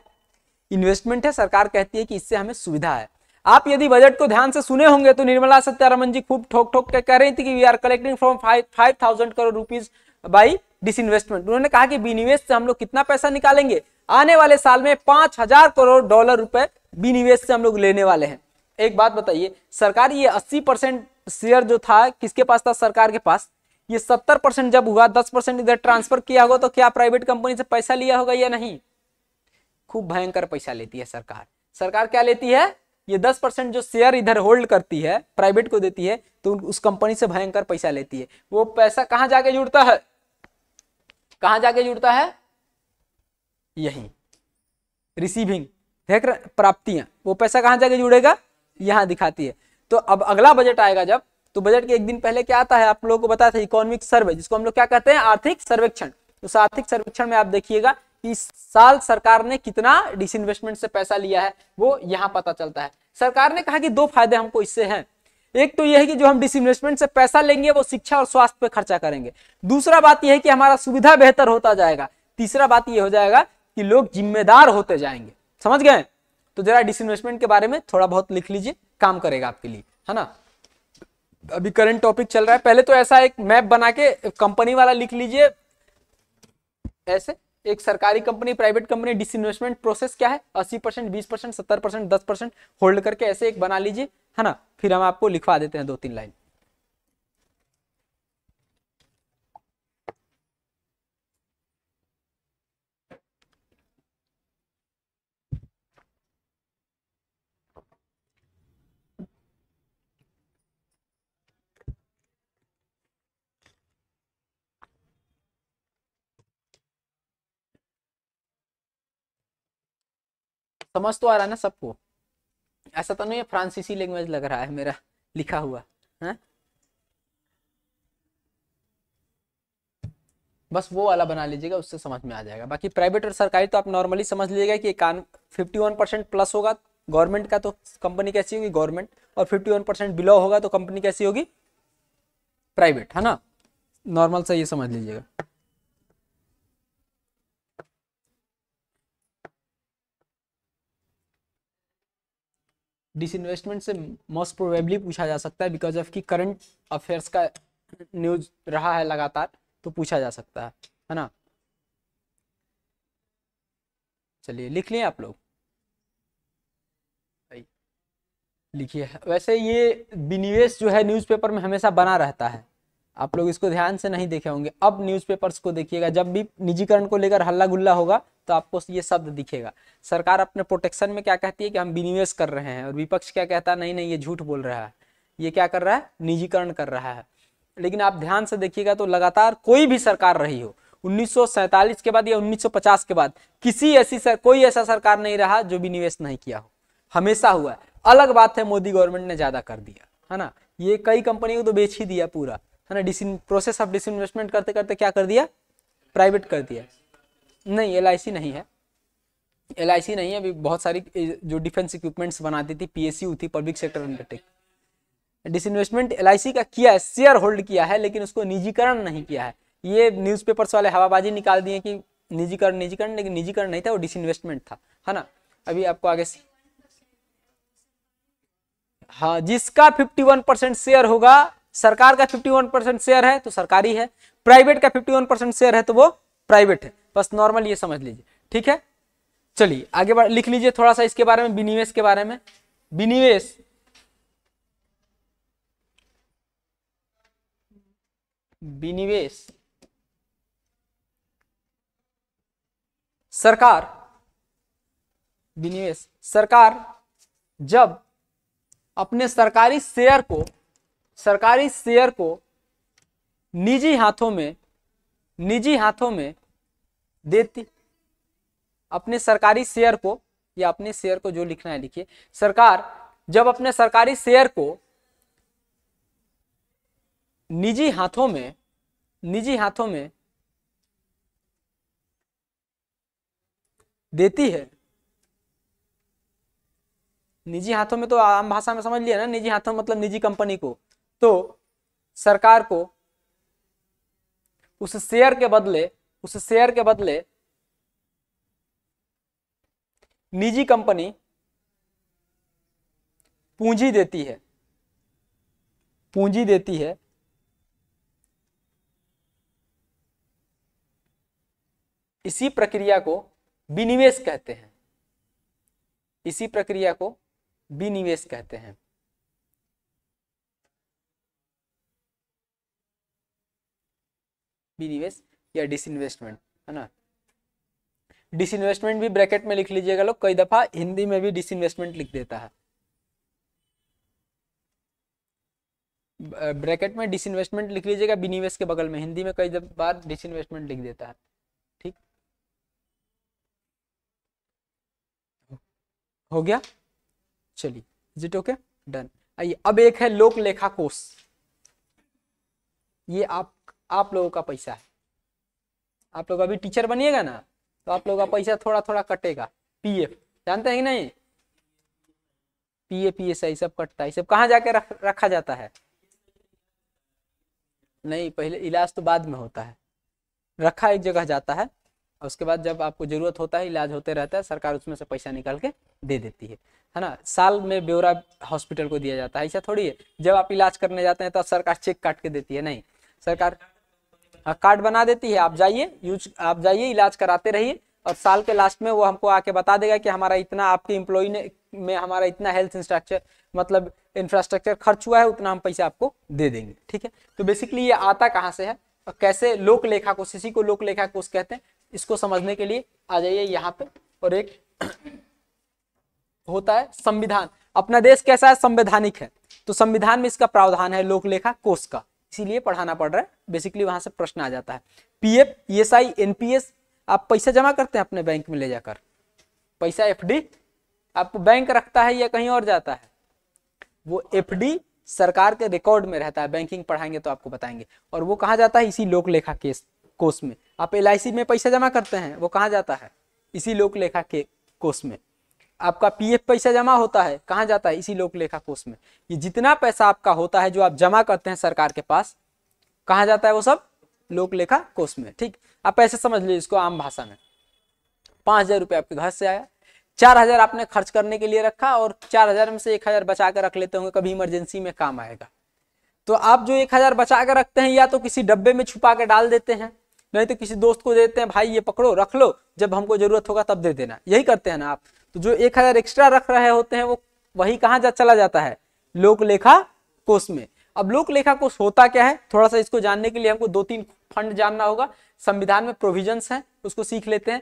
इन्वेस्टमेंट है। सरकार कहती है कि इससे हमें सुविधा है। आप यदि बजट को ध्यान से सुने होंगे तो निर्मला सीतारमण जी खूब ठोक ठोक के कह रही थी कि we are collecting from 5,000 crore rupees by disinvestment. उन्होंने कहा कि विनिवेश से हम लोग कितना पैसा निकालेंगे, आने वाले साल में 5,000 करोड़ डॉलर रुपए विनिवेश से हम लोग लेने वाले हैं। एक बात बताइए, सरकार ये 80% शेयर जो था किसके पास था, सरकार के पास। ये 70% जब हुआ, 10% इधर ट्रांसफर किया होगा, तो क्या प्राइवेट कंपनी से पैसा लिया होगा या नहीं? खूब भयंकर पैसा लेती है सरकार। सरकार क्या लेती है, ये 10% जो शेयर इधर होल्ड करती है, प्राइवेट को देती है, तो उस कंपनी से भयंकर पैसा लेती है। वो पैसा कहां जाके जुड़ता है, कहां जाके जुड़ता है, यही रिसीविंग, देख रहे प्राप्तियां, वो पैसा कहां जाके जुड़ेगा, यहां दिखाती है। तो अब अगला बजट आएगा जब, तो बजट के एक दिन पहले क्या आता है, आप लोगों को बताया था, इकोनॉमिक सर्वे, जिसको हम लोग क्या कहते हैं, आर्थिक सर्वेक्षण। उस आर्थिक सर्वेक्षण में आप देखिएगा कि इस साल सरकार ने कितना डिसइन्वेस्टमेंट से पैसा लिया है, वो यहां पता चलता है। सरकार ने कहा कि 2 फायदे हमको इससे हैं। एक तो यह है कि जो हम डिसइन्वेस्टमेंट से पैसा लेंगे वो शिक्षा और स्वास्थ्य पे खर्चा करेंगे। दूसरा बात यह है कि हमारा सुविधा बेहतर होता जाएगा। तीसरा बात यह हो जाएगा कि लोग जिम्मेदार होते जाएंगे। समझ गए? तो जरा डिसइन्वेस्टमेंट के बारे में थोड़ा बहुत लिख लीजिए, काम करेगा आपके लिए, है ना। अभी करंट टॉपिक चल रहा है, पहले तो ऐसा एक मैप बना के कंपनी वाला लिख लीजिए, ऐसे एक सरकारी company, private company, disinvestment process क्या है, 80%, 20%, 70%, 10% होल्ड करके ऐसे एक बना लीजिए, है ना। फिर हम आपको लिखवा देते हैं 2-3 लाइन। समझ तो आ रहा है ना सबको? ऐसा तो नहीं है फ्रांसीसी लैंग्वेज लग रहा है मेरा लिखा हुआ है? बस वो वाला बना लीजिएगा, उससे समझ में आ जाएगा। बाकी प्राइवेट और सरकारी तो आप नॉर्मली समझ लीजिएगा कि 51% प्लस होगा गवर्नमेंट का, तो कंपनी कैसी होगी, गवर्नमेंट। और 51% बिलो होगा तो कंपनी कैसी होगी, प्राइवेट, है ना। नॉर्मल से ये समझ लीजिएगा। डिसइन्वेस्टमेंट से मोस्ट प्रोबेबली पूछा जा सकता है, बिकॉज ऑफ की करंट अफेयर्स का न्यूज रहा है लगातार, तो पूछा जा सकता है ना। चलिए लिख लिए आप लोग, लिखिए। वैसे ये विनिवेश जो है न्यूज़पेपर में हमेशा बना रहता है, आप लोग इसको ध्यान से नहीं देखे होंगे। अब न्यूज़पेपर्स को देखिएगा, जब भी निजीकरण को लेकर हल्ला गुल्ला होगा तो आपको ये शब्द दिखेगा। सरकार अपने प्रोटेक्शन में क्या कहती है कि हम विनिवेश कर रहे हैं, और विपक्ष क्या कहता है, नहीं नहीं ये झूठ बोल रहा है, ये क्या कर रहा है, निजीकरण कर रहा है। लेकिन आप ध्यान से देखिएगा तो लगातार कोई भी सरकार रही हो, 1947 के बाद या 1950 के बाद कोई ऐसा सरकार नहीं रहा जो विनिवेश नहीं किया हो, हमेशा हुआ है। अलग बात है मोदी गवर्नमेंट ने ज्यादा कर दिया, है ना। ये कई कंपनियों को तो बेच ही दिया पूरा, है ना। प्रोसेस ऑफ डिसइन्वेस्टमेंट करते करते क्या कर दिया, प्राइवेट कर दिया। नहीं, एलआईसी नहीं है, एलआईसी नहीं है। अभी बहुत सारी जो डिफेंस इक्विपमेंट्स बनाती थी, पीएसयू थी, public sector undertake. Disinvestment LIC का किया है, शेयर होल्ड किया है, लेकिन उसको निजीकरण नहीं किया है। ये न्यूज़पेपर्स वाले हवाबाजी निकाल दिए कि निजीकरण निजीकरण, लेकिन निजीकरण नहीं था, वो डिसइन्वेस्टमेंट था, है ना। अभी आपको आगे हाँ, जिसका 51% शेयर होगा, सरकार का 51% शेयर है तो सरकारी है, प्राइवेट का 51% शेयर है तो वो प्राइवेट है। बस नॉर्मल ये समझ लीजिए, ठीक है। चलिए आगे बढ़, लिख लीजिए थोड़ा सा इसके बारे में, विनिवेश के बारे में। विनिवेश विनिवेश सरकार विनिवेश, सरकार जब अपने सरकारी शेयर को निजी हाथों में देती, अपने सरकारी शेयर को, या अपने शेयर को जो लिखना है लिखिए, सरकार जब अपने सरकारी शेयर को निजी हाथों में देती है, निजी हाथों में तो आम भाषा में समझ लिया ना, निजी हाथों मतलब निजी कंपनी को, तो सरकार को उस शेयर के बदले निजी कंपनी पूंजी देती है, इसी प्रक्रिया को विनिवेश कहते हैं, इसी प्रक्रिया को विनिवेश कहते हैं। विनिवेश या डिसइन्वेस्टमेंट, है ना। डिसइन्वेस्टमेंट भी ब्रैकेट में लिख लीजिएगा लोग, कई दफा हिंदी में भी डिसइन्वेस्टमेंट लिख देता है, ब्रैकेट में डिसइन्वेस्टमेंट लिख लीजिएगा विनिवेश के बगल में, हिंदी में कई बार डिसइन्वेस्टमेंट लिख देता है। ठीक हो गया, चलिए, इज इट ओके, डन। आइए अब एक है लोक लेखा कोष, ये आप लोगों का पैसा है, आप लोग अभी टीचर बनिएगा ना, तो आप लोगों का पैसा थोड़ा थोड़ा कटेगा, पीएफ जानते हैं कि नहीं, पीएफ पीएसआई सब कटता है, सब कहाँ जाके रखा जाता है, नहीं पहले इलाज तो बाद में होता है, रखा एक जगह जाता है, और उसके बाद जब आपको जरूरत होता है, इलाज होते रहता है, सरकार उसमें से पैसा निकाल के दे देती है ना। साल में ब्यौरा हॉस्पिटल को दिया जाता है, ऐसा थोड़ी है जब आप इलाज करने जाते हैं तो सरकार चेक काट के देती है, नहीं, सरकार कार्ड बना देती है, आप जाइए इलाज कराते रहिए, और साल के लास्ट में वो हमको आके बता देगा कि हमारा इतना, आपके एम्प्लॉय ने में हमारा इतना हेल्थ इंफ्रास्ट्रक्चर खर्च हुआ है, उतना हम पैसा आपको दे देंगे। ठीक है, तो बेसिकली ये आता कहाँ से है और कैसे लोक लेखा कोष, इसी को लोक लेखा कोष कहते हैं। इसको समझने के लिए आ जाइए यहाँ पे, और एक होता है संविधान, अपना देश कैसा है, संवैधानिक है, तो संविधान में इसका प्रावधान है लोक लेखा कोष का, इसीलिए पढ़ाना पड़ रहा है, बेसिकली वहां से प्रश्न आ जाता है। पीएफ, ईएसआई, एनपीएस, आप पैसा जमा करते हैं अपने बैंक में ले जाकर, पैसा एफडी आपको बैंक रखता है या कहीं और जाता है, वो एफडी सरकार के रिकॉर्ड में रहता है, बैंकिंग पढ़ाएंगे तो आपको बताएंगे, और वो कहाँ जाता है, इसी लोक लेखा कोष में। आप एलआईसी में पैसा जमा करते हैं, वो कहाँ जाता है, इसी लोक लेखा के कोष में। आपका पीएफ पैसा जमा होता है, कहाँ जाता है, इसी लोक लेखा कोष में। ये जितना पैसा आपका होता है जो आप जमा करते हैं सरकार के पास, कहाँ जाता है, वो सब लोक लेखा कोष में। ठीक, आप ऐसे समझ लीजिए इसको आम भाषा में, 5,000 रुपये आपके घर से आया, 4,000 आपने खर्च करने के लिए रखा, और 4,000 में से 1,000 बचा कर रख लेते होंगे, कभी इमरजेंसी में काम आएगा। तो आप जो 1,000 बचा कर रखते हैं, या तो किसी डब्बे में छुपा के डाल देते हैं, नहीं तो किसी दोस्त को देते हैं, भाई ये पकड़ो रख लो, जब हमको जरूरत होगा तब दे देना, यही करते हैं ना आप। तो जो 1,000 एक्स्ट्रा रख रहे होते हैं, वो वही कहाँ चला जाता है, लोक लेखा कोष में। अब लोक लेखा कोष होता क्या है, थोड़ा सा इसको जानने के लिए हमको 2-3 फंड जानना होगा। संविधान में प्रोविजंस हैं, उसको सीख लेते हैं,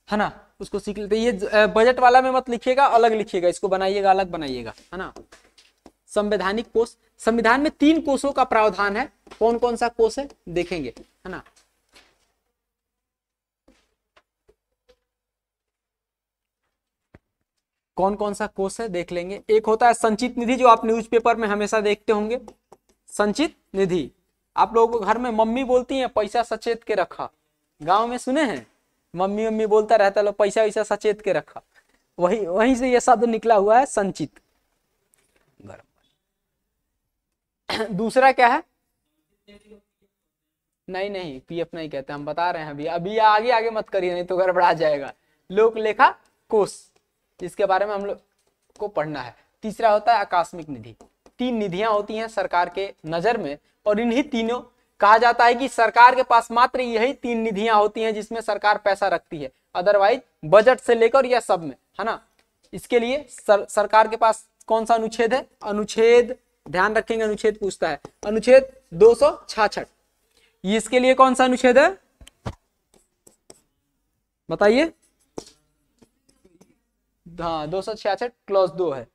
है ना, उसको सीख लेते हैं। ये बजट वाला में मत लिखिएगा, अलग लिखिएगा, इसको बनाइएगा, अलग बनाइएगा, है ना। संवैधानिक कोष, संविधान में 3 कोषों का प्रावधान है, कौन कौन सा कोष है देखेंगे, है ना। कौन कौन सा कोष है देख लेंगे। एक होता है संचित निधि, जो आप न्यूज़पेपर में हमेशा देखते होंगे, संचित निधि। आप लोगों को घर में मम्मी बोलती हैं पैसा सचेत के रखा, गांव में सुने हैं, मम्मी बोलता रहता है पैसा वैसा सचेत के रखा, वहीं से ये शब्द निकला हुआ है संचित। दूसरा क्या है, नहीं पीएफ नहीं कहते, हम बता रहे हैं अभी आगे मत करिए, नहीं तो गड़बड़ा जाएगा। लोक लेखा कोष, इसके बारे में हम लोग को पढ़ना है। तीसरा होता है आकस्मिक निधि। 3 निधियां होती हैं सरकार के नजर में, और इन्हीं तीनों कहा जाता है कि सरकार के पास मात्र यही 3 निधियां होती हैं जिसमें सरकार पैसा रखती है, अदरवाइज बजट से लेकर यह सब में, है ना। इसके लिए सरकार के पास कौन सा अनुच्छेद है, अनुच्छेद ध्यान रखेंगे, अनुच्छेद पूछता है, अनुच्छेद 266। इसके लिए कौन सा अनुच्छेद है, बताइए। हाँ 266 क्लॉज 2 है,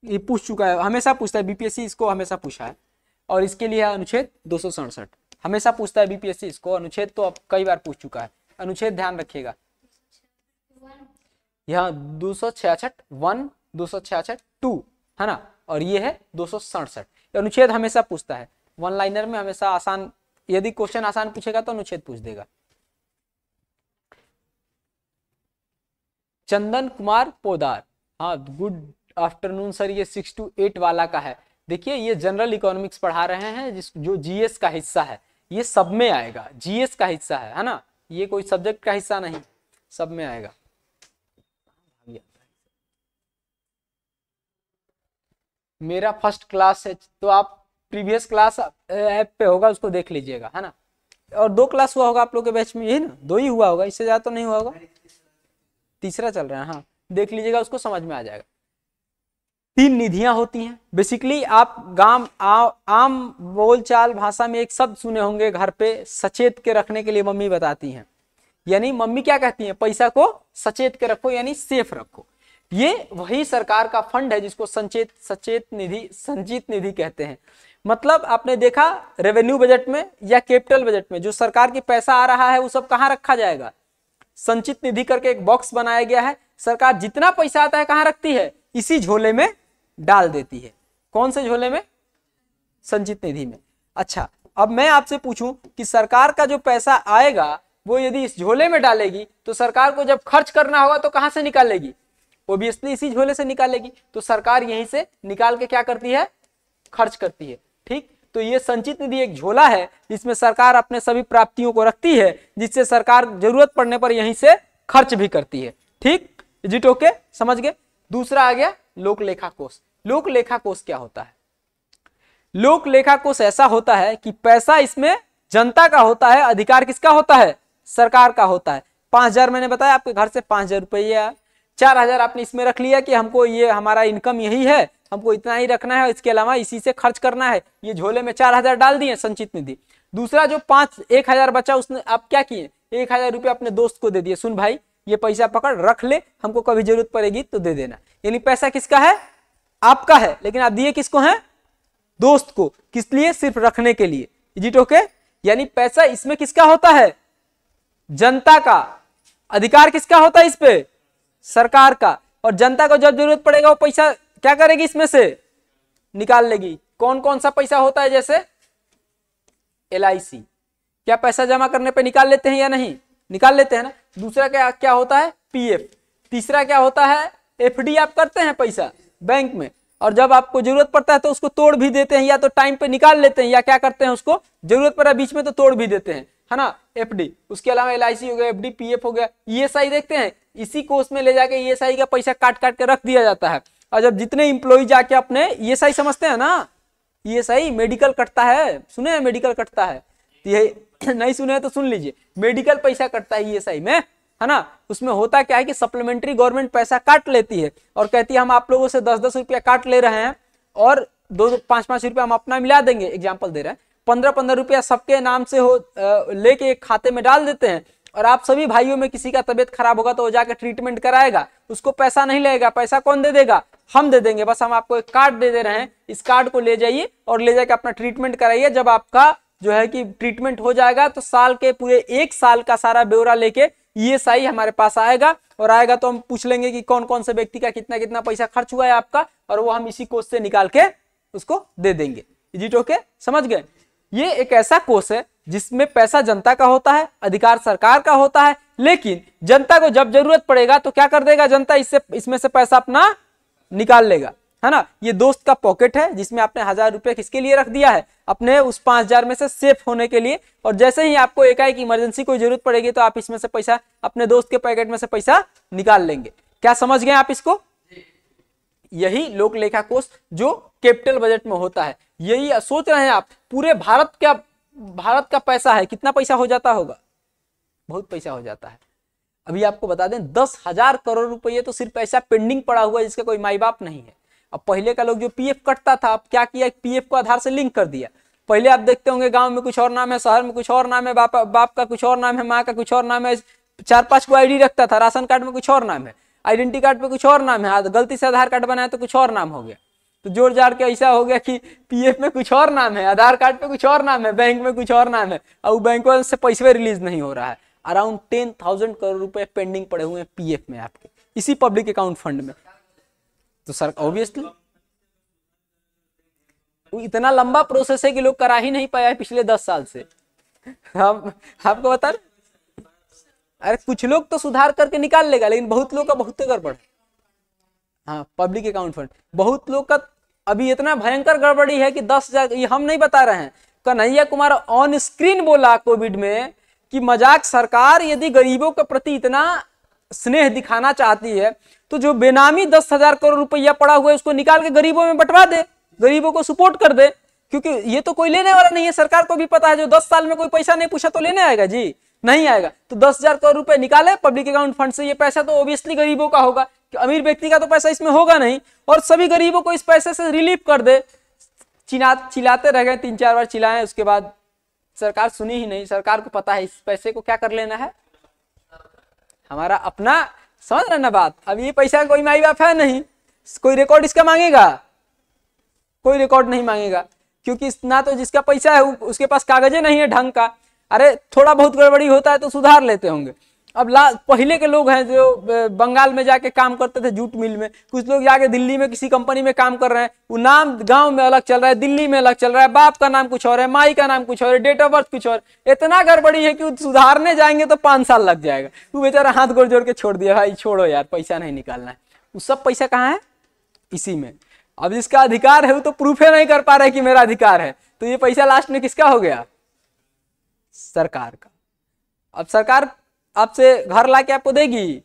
ये पूछ चुका है, हमेशा पूछता है बीपीएससी, इसको हमेशा पूछा है। और इसके लिए अनुच्छेद 267 हमेशा पूछता है बीपीएससी इसको, अनुच्छेद तो अब कई बार पूछ चुका है। अनुच्छेद ध्यान रखिएगा, यहाँ 266(1), 266(2) है ना, और ये है 267। अनुच्छेद हमेशा पूछता है, वन लाइनर में हमेशा आसान, यदि क्वेश्चन आसान पूछेगा तो अनुच्छेद पूछ देगा। चंदन कुमार पोदार, हाँ गुड आफ्टरनून सर, ये 6 to 8 वाला का है। देखिए ये जनरल इकोनॉमिक्स पढ़ा रहे हैं, जो जीएस का हिस्सा है, ये सब में आएगा, जीएस का हिस्सा है ना, ये कोई सब्जेक्ट का हिस्सा नहीं, सब में आएगा। मेरा फर्स्ट क्लास है, तो आप प्रीवियस क्लास ऐप पे होगा, उसको देख लीजिएगा, है ना। और 2 क्लास हुआ होगा आप लोग के बैच में, यही ना, 2 ही हुआ होगा, इससे ज्यादा तो नहीं हुआ होगा, तीसरा चल रहा है। हाँ देख लीजिएगा, उसको समझ में आ जाएगा। 3 निधियां होती हैं बेसिकली, आप आम बोलचाल भाषा में एक शब्द सुने होंगे घर पे, सचेत के रखने के लिए मम्मी बताती हैं, यानी मम्मी क्या कहती हैं, पैसा को सचेत के रखो, यानी सेफ रखो। ये वही सरकार का फंड है जिसको सचेत निधि, संचित निधि कहते हैं। मतलब आपने देखा रेवेन्यू बजट में या कैपिटल बजट में जो सरकार की पैसा आ रहा है वो सब कहाँ रखा जाएगा, संचित निधि करके एक बॉक्स बनाया गया है। सरकार जितना पैसा आता है कहाँ रखती है, इसी झोले में डाल देती है। कौन से झोले में, संचित निधि में। अच्छा अब मैं आपसे पूछूं कि सरकार का जो पैसा आएगा वो यदि इस झोले में डालेगी तो सरकार को जब खर्च करना होगा तो कहां से निकालेगी, ओब्वियसली इसी झोले से निकालेगी। तो सरकार यहीं से निकाल के क्या करती है, खर्च करती है। ठीक, तो ये संचित निधि एक झोला है जिसमें सरकार अपने सभी प्राप्तियों को रखती है, जिससे सरकार जरूरत पड़ने पर यहीं से खर्च भी करती है। ठीक, इज इट ओके, समझ गए। दूसरा आ गया लोक लेखा कोष। लोक लेखा कोष क्या होता है, लोक लेखा कोष ऐसा होता है कि पैसा इसमें जनता का होता है, अधिकार किसका होता है, सरकार का होता है। 5,000 मैंने बताया आपके घर से 5,000 रुपया, 4,000 आपने इसमें रख लिया कि हमको ये हमारा इनकम यही है, हमको इतना ही रखना है, इसके अलावा इसी से खर्च करना है। ये झोले में 4,000 डाल दिए संचित निधि। दूसरा जो 1,000 बचा उसने आप क्या किए, 1,000 रुपया अपने दोस्त को दे दिए, सुन भाई ये पैसा पकड़ रख ले, हमको कभी जरूरत पड़ेगी तो दे देना। यानी पैसा किसका है, आपका है, लेकिन आप दिए किसको है, दोस्त को। किस लिए, सिर्फ रखने के लिए। Is it okay. यानी पैसा इसमें किसका होता है, जनता का, अधिकार किसका होता है इस पे, सरकार का। और जनता को जब जरूरत पड़ेगा वो पैसा क्या करेगी, इसमें से निकाल लेगी। कौन कौन सा पैसा होता है, जैसे LIC, क्या पैसा जमा करने पे निकाल लेते हैं या नहीं, निकाल लेते हैं ना। दूसरा क्या क्या होता है, PF। तीसरा क्या होता है, FD आप करते हैं पैसा बैंक में, और जब आपको जरूरत पड़ता है तो उसको तोड़ भी देते हैं, या तो टाइम पे निकाल लेते हैं, या क्या करते हैं उसको जरूरत पड़ा बीच में तो तोड़ भी देते हैं, है ना, FD। उसके अलावा LIC हो गया, FD, PF हो गया, ESI देखते हैं, इसी कोष में ले जाके ESI का पैसा काट काट के रख दिया जाता है। और जब जितने इंप्लॉई जाके अपने ESI समझते हैं ना, ESI मेडिकल कटता है, सुने हैं मेडिकल कटता है, ये नहीं सुने तो सुन लीजिए, मेडिकल पैसा कटता है ESI में, है ना। उसमें होता क्या है कि सप्लीमेंट्री गवर्नमेंट पैसा काट लेती है और कहती है हम आप लोगों से 10-10 रुपया काट ले रहे हैं और 2-5-5 रुपया हम अपना मिला देंगे, एग्जाम्पल दे रहे हैं, 15-15 रुपया सबके नाम से हो लेके एक खाते में डाल देते हैं। और आप सभी भाइयों में किसी का तबियत खराब होगा तो वो जाकर ट्रीटमेंट कराएगा, उसको पैसा नहीं लगेगा, पैसा कौन दे देगा, हम दे देंगे। बस हम आपको एक कार्ड दे रहे हैं, इस कार्ड को ले जाइए और ले जाके अपना ट्रीटमेंट कराइए। जब आपका जो है कि ट्रीटमेंट हो जाएगा तो साल के पूरे 1 साल का सारा ब्यौरा लेके ESI हमारे पास आएगा, और आएगा तो हम पूछ लेंगे कि कौन कौन से व्यक्ति का कितना कितना पैसा खर्च हुआ है आपका, और वो हम इसी कोष से निकाल के उसको दे देंगे। इज इट ओके, समझ गए। ये एक ऐसा कोष है जिसमें पैसा जनता का होता है, अधिकार सरकार का होता है, लेकिन जनता को जब जरूरत पड़ेगा तो क्या कर देगा जनता, इसमें से पैसा अपना निकाल लेगा, है ना। ये दोस्त का पॉकेट है जिसमें आपने 1,000 रुपया किसके लिए रख दिया है, अपने उस 5,000 में से सेफ होने के लिए। और जैसे ही आपको एकाएक इमरजेंसी कोई जरूरत पड़ेगी तो आप इसमें से पैसा, अपने दोस्त के पैकेट में से पैसा निकाल लेंगे। क्या समझ गए आप इसको। यही लोक लेखा कोष जो कैपिटल बजट में होता है। यही सोच रहे हैं आप, पूरे भारत का पैसा है, कितना पैसा हो जाता होगा, बहुत पैसा हो जाता है। अभी आपको बता दें 10,000 करोड़ रुपये तो सिर्फ पैसा पेंडिंग पड़ा हुआ है जिसका कोई माई बाप नहीं है। अब पहले का लोग जो PF कटता था, अब क्या किया, PF को आधार से लिंक कर दिया। पहले आप देखते होंगे गांव में कुछ और नाम है, शहर में कुछ और नाम है, बाप का कुछ और नाम है, माँ का कुछ और नाम है, 4-5 को आईडी रखता था, राशन कार्ड में कुछ और नाम है, आइडेंटिटी कार्ड पे कुछ और नाम है, गलती से आधार कार्ड बनाया तो कुछ और नाम हो गया। तो जोड़ जाड़ के ऐसा हो गया कि पीएफ में कुछ और नाम है, आधार कार्ड पे कुछ और नाम है, बैंक में कुछ और नाम है, और बैंक से पैसे रिलीज नहीं हो रहा है। अराउंड 10,000 करोड़ रुपए पेंडिंग पड़े हुए हैं पीएफ में आपके, इसी पब्लिक अकाउंट फंड में। तो सर ऑब्वियसली इतना लंबा प्रोसेस है कि लोग करा ही नहीं पाया है पिछले 10 साल से। हम आपको बता रहे, अरे कुछ लोग तो सुधार करके निकाल लेगा, लेकिन बहुत लोग का बहुत गड़बड़। हाँ, पब्लिक अकाउंट फंड बहुत लोग का अभी इतना भयंकर गड़बड़ी है कि 10,000, ये हम नहीं बता रहे हैं, कन्हैया कुमार ऑन स्क्रीन बोला कोविड में कि मजाक, सरकार यदि गरीबों के प्रति इतना स्नेह दिखाना चाहती है तो जो बेनामी 10,000 करोड़ रुपया पड़ा हुआ है उसको निकाल के गरीबों में बंटवा दे, गरीबों को सपोर्ट कर दे, क्योंकि ये तो कोई लेने वाला नहीं है। सरकार को भी पता है जो 10 साल में कोई पैसा नहीं पूछा तो लेने आएगा जी, नहीं आएगा। तो 10,000 करोड़ रुपए निकाले पब्लिक अकाउंट फंड से, ये पैसा तो ऑब्वियसली गरीबों का होगा, कि अमीर व्यक्ति का तो पैसा इसमें होगा नहीं, और सभी गरीबों को इस पैसे से रिलीफ कर दे। चिल्लाते रह गए, 3-4 बार चिल्लाए, उसके बाद सरकार सुनी ही नहीं। सरकार को पता है इस पैसे को क्या कर लेना है, हमारा अपना, समझ रहे ना बात। अब ये पैसा कोई माई बाप है नहीं, कोई रिकॉर्ड इसका मांगेगा, कोई रिकॉर्ड नहीं मांगेगा, क्योंकि ना तो जिसका पैसा है उसके पास कागजे नहीं है ढंग का। अरे थोड़ा बहुत गड़बड़ी होता है तो सुधार लेते होंगे। अब पहले के लोग हैं जो बंगाल में जाके काम करते थे जूट मिल में, कुछ लोग जाके दिल्ली में किसी कंपनी में काम कर रहे हैं, वो नाम गांव में अलग चल रहा है, दिल्ली में अलग चल रहा है, बाप का नाम कुछ और है, माई का नाम कुछ और है, डेट ऑफ बर्थ कुछ और, इतना गड़बड़ी है कि सुधारने जाएंगे तो 5 साल लग जाएगा। वो बेचारा हाथ गोड़ जोड़ के छोड़ दिया, भाई छोड़ो यार, पैसा नहीं निकालना है। वो सब पैसा कहाँ है, इसी में। अब जिसका अधिकार है वो तो प्रूफ नहीं कर पा रहा है कि मेरा अधिकार है, तो ये पैसा लास्ट में किसका हो गया, सरकार का। अब सरकार आपसे घर लाके आपको देगी,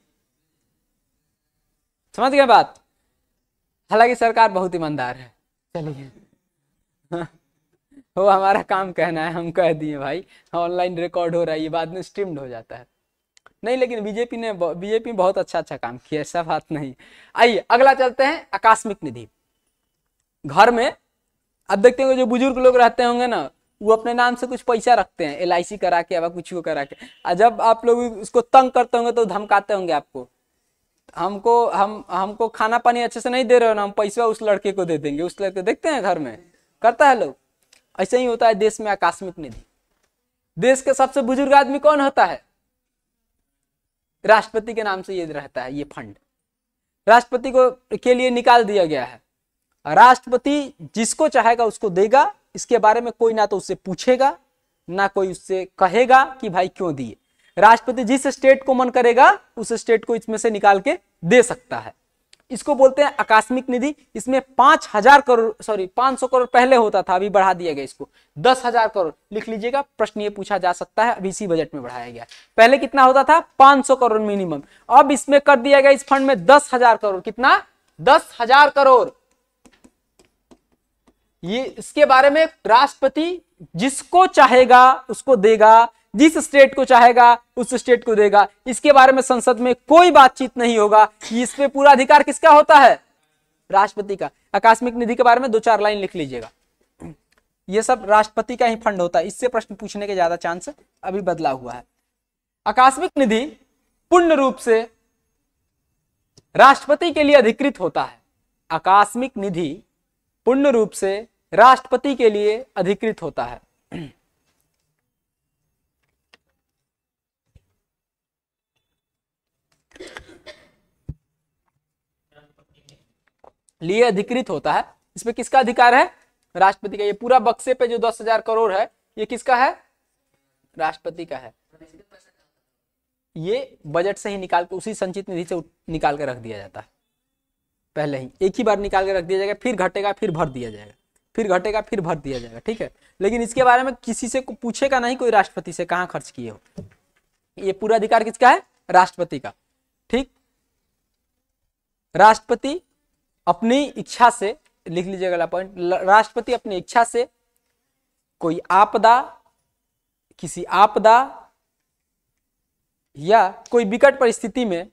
समझ गए बात। हालांकि सरकार बहुत ईमानदार है, चलिए वो हमारा काम कहना है, हम कह दिए भाई, ऑनलाइन रिकॉर्ड हो रहा है, ये बाद में स्ट्रीम्ड हो जाता है। नहीं, लेकिन बीजेपी बहुत अच्छा काम किया, ऐसा बात नहीं। आइए अगला चलते हैं, आकस्मिक निधि। घर में अब देखते होंगे जो बुजुर्ग लोग रहते होंगे ना, वो अपने नाम से कुछ पैसा रखते हैं, LIC करा के या कुछ करा के, और जब आप लोग उसको तंग करते होंगे तो धमकाते होंगे आपको, हमको खाना पानी अच्छे से नहीं दे रहे हो ना, हम पैसा उस लड़के को दे देंगे, उस लड़के देखते हैं घर में करता है लोग। ऐसे ही होता है देश में आकस्मिक निधि। देश के सबसे बुजुर्ग आदमी कौन होता है, राष्ट्रपति के नाम से ये रहता है, ये फंड राष्ट्रपति को के लिए निकाल दिया गया है। राष्ट्रपति जिसको चाहेगा उसको देगा, इसके बारे में कोई ना तो उससे पूछेगा ना कोई उससे कहेगा कि भाई क्यों दिए। राष्ट्रपति जिस स्टेट को मन करेगा उस स्टेट को इसमें से निकाल के दे सकता है। इसको बोलते हैं आकस्मिक निधि। इसमें 500 करोड़ पहले होता था, अभी बढ़ा दिया गया इसको 10,000 करोड़। लिख लीजिएगा, प्रश्न ये पूछा जा सकता है, अभी इसी बजट में बढ़ाया गया। पहले कितना होता था, 500 करोड़ मिनिमम, अब इसमें कर दिया गया इस फंड में 10,000 करोड़। कितना, 10,000 करोड़। ये इसके बारे में राष्ट्रपति जिसको चाहेगा उसको देगा, जिस स्टेट को चाहेगा उस स्टेट को देगा। इसके बारे में संसद में कोई बातचीत नहीं होगा। इस पे पूरा अधिकार किसका होता है, राष्ट्रपति का। आकस्मिक निधि के बारे में 2-4 लाइन लिख लीजिएगा। ये सब राष्ट्रपति का ही फंड होता है, इससे प्रश्न पूछने के ज्यादा चांस अभी बदला हुआ है। आकस्मिक निधि पूर्ण रूप से राष्ट्रपति के लिए अधिकृत होता है। आकस्मिक निधि पूर्ण रूप से राष्ट्रपति के लिए अधिकृत होता है। लिए अधिकृत होता है। इसमें किसका अधिकार है, राष्ट्रपति का। ये पूरा बक्से पे जो 10,000 करोड़ है ये किसका है, राष्ट्रपति का है। ये बजट से ही निकाल के, उसी संचित निधि से निकाल के रख दिया जाता है। पहले ही एक ही बार निकाल के रख दिया जाएगा, फिर घटेगा फिर भर दिया जाएगा, फिर घटेगा फिर भर दिया जाएगा, ठीक है। लेकिन इसके बारे में किसी से पूछेगा नहीं कोई राष्ट्रपति से कहाँ खर्च किए हो। ये पूरा अधिकार किसका है, राष्ट्रपति का, ठीक। राष्ट्रपति अपनी इच्छा से, लिख लीजिएगा अगला पॉइंट, राष्ट्रपति अपनी इच्छा से कोई आपदा, किसी आपदा या कोई विकट परिस्थिति में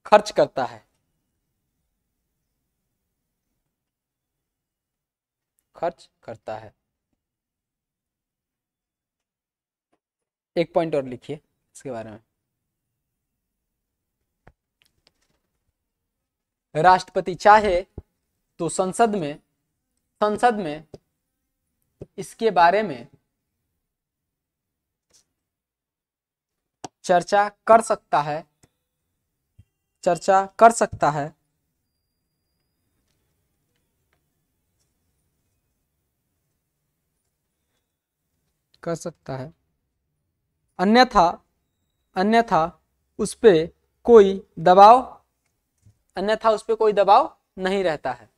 खर्च खर्च करता है। एक पॉइंट और लिखिए इसके बारे में। राष्ट्रपति चाहे तो संसद में इसके बारे में चर्चा कर सकता है, चर्चा कर सकता है, कर सकता है, अन्यथा उस पे कोई दबाव, अन्यथा उस पे कोई दबाव नहीं रहता है,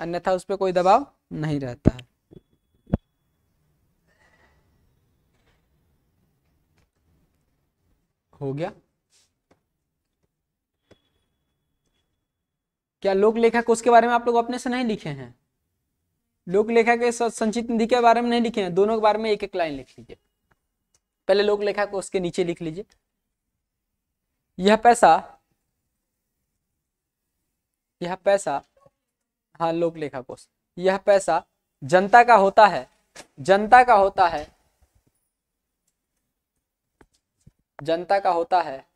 अन्यथा उस पे कोई दबाव नहीं रहता है। हो गया? क्या लोक लेखा कोष के बारे में आप लोग अपने से नहीं लिखे हैं? लोक लेखा के संचित निधि के बारे में नहीं लिखे हैं, दोनों के बारे में एक एक लाइन लिख लीजिए। पहले लोक लेखा कोष के नीचे लिख लीजिए, यह पैसा, हाँ लोक लेखा कोष, यह पैसा जनता का होता है, जनता का होता है, जनता का होता है,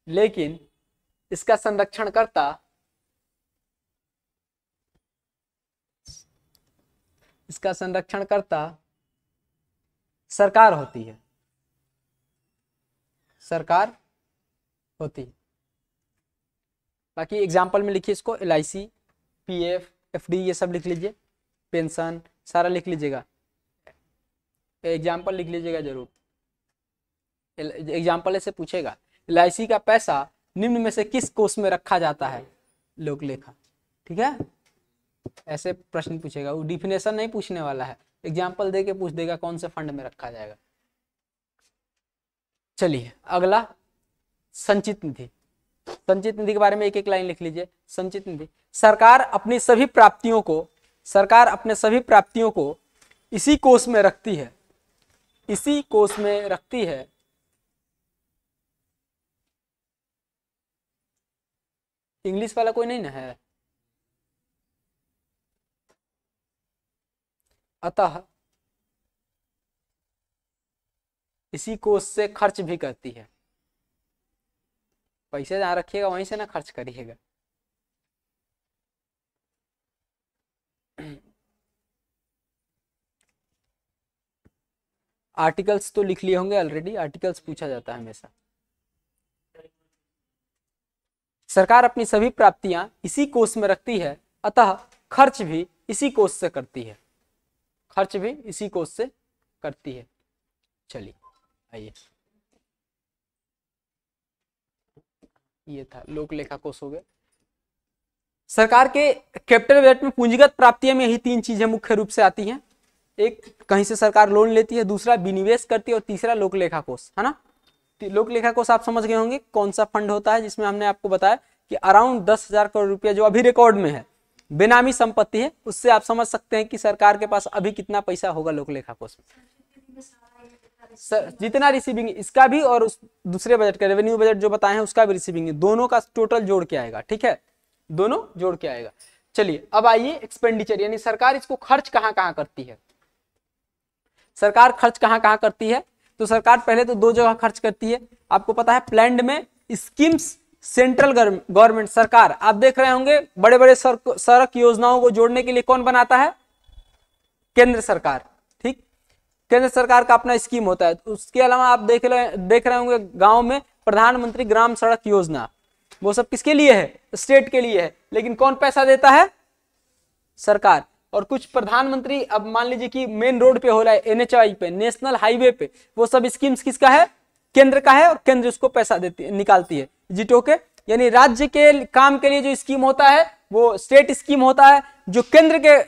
लेकिन इसका संरक्षण करता, इसका संरक्षण करता सरकार होती है, सरकार होती है। बाकी एग्जाम्पल में लिखिए इसको, LIC, PF, FD ये सब लिख लीजिए, पेंशन सारा लिख लीजिएगा, एग्जाम्पल लिख लीजिएगा जरूर। एग्जाम्पल ऐसे पूछेगा, LIC का पैसा निम्न में से किस कोष में रखा जाता है? लोक लेखा, ठीक है, ऐसे प्रश्न पूछेगा। वो डिफिनेशन नहीं पूछने वाला है, एग्जाम्पल दे के पूछ देगा कौन से फंड में रखा जाएगा। चलिए अगला, संचित निधि। संचित निधि के बारे में एक एक लाइन लिख लीजिए। संचित निधि, सरकार अपनी सभी प्राप्तियों को इसी कोष में रखती है, इसी कोष में रखती है। इंग्लिश वाला कोई नहीं ना है? अतः इसी कोष से खर्च भी करती है। पैसे जहां रखिएगा वहीं से ना खर्च करिएगा। आर्टिकल्स तो लिख लिए होंगे ऑलरेडी, आर्टिकल्स पूछा जाता है हमेशा। सरकार अपनी सभी प्राप्तियां इसी कोष में रखती है, अतः खर्च भी इसी कोष से करती है, खर्च भी इसी कोष से करती है। चलिए आइए, ये था लोक लेखा कोष हो गया। सरकार के कैपिटल बजट में पूंजीगत प्राप्तियों में यही तीन चीजें मुख्य रूप से आती हैं। एक, कहीं से सरकार लोन लेती है, दूसरा विनिवेश करती है, और तीसरा लोक लेखा कोष, है ना। लोक लेखा कोष आप समझ गए होंगे कौन सा फंड होता है, जिसमें हमने आपको बताया कि अराउंड 10,000 करोड़ रुपया जो अभी रिकॉर्ड में है, बेनामी संपत्ति है, उससे आप समझ सकते हैं कि सरकार के पास अभी कितना पैसा होगा लोक लेखा कोष में। जितना रिसीविंग इसका भी और उस दूसरे बजट का रेवेन्यू बजट जो बताए हैं उसका भी रिसीविंग है, दोनों का टोटल जोड़ के आएगा, ठीक है, दोनों जोड़ के आएगा। चलिए अब आइए एक्सपेंडिचर, यानी सरकार इसको खर्च कहां कहां करती है। सरकार खर्च कहां कहां करती है, तो सरकार पहले तो दो जगह खर्च करती है, आपको पता है, प्लान्ड में स्कीम्स, सेंट्रल गवर्नमेंट सरकार, आप देख रहे होंगे बड़े बड़े सड़क योजनाओं को जोड़ने के लिए कौन बनाता है? केंद्र सरकार, ठीक, केंद्र सरकार का अपना स्कीम होता है। उसके अलावा आप देख रहे होंगे गांव में प्रधानमंत्री ग्राम सड़क योजना, वो सब किसके लिए है? स्टेट के लिए है, लेकिन कौन पैसा देता है? सरकार। और कुछ प्रधानमंत्री, अब मान लीजिए कि मेन रोड पे हो रहा है, NHI पे, नेशनल हाईवे पे, वो सब स्कीम्स किसका है? केंद्र का है, और केंद्र उसको पैसा देती निकालती है, जीटो के। यानी राज्य के काम के लिए जो स्कीम होता है वो स्टेट स्कीम होता है, जो केंद्र के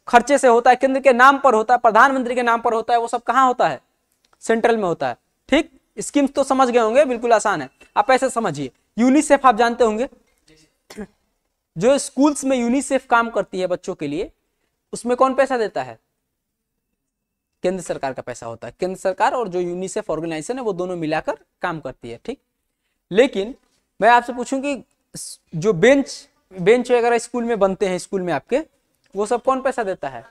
खर्चे से होता है, केंद्र के नाम पर होता है, प्रधानमंत्री के नाम पर होता है, वो सब कहाँ होता है? सेंट्रल में होता है, ठीक। स्कीम्स तो समझ गए होंगे, बिल्कुल आसान है, आप ऐसे समझिए। यूनिसेफ आप जानते होंगे, जो स्कूल्स में यूनिसेफ काम करती है बच्चों के लिए, उसमें कौन पैसा देता है? केंद्र सरकार का पैसा होता है। केंद्र सरकार और जो यूनिसेफ ऑर्गेनाइजेशन है वो दोनों मिलाकर काम करती है, ठीक। लेकिन मैं आपसे पूछूं कि जो बेंच वगैरह स्कूल में बनते हैं, स्कूल में आपके, वो सब कौन पैसा देता है?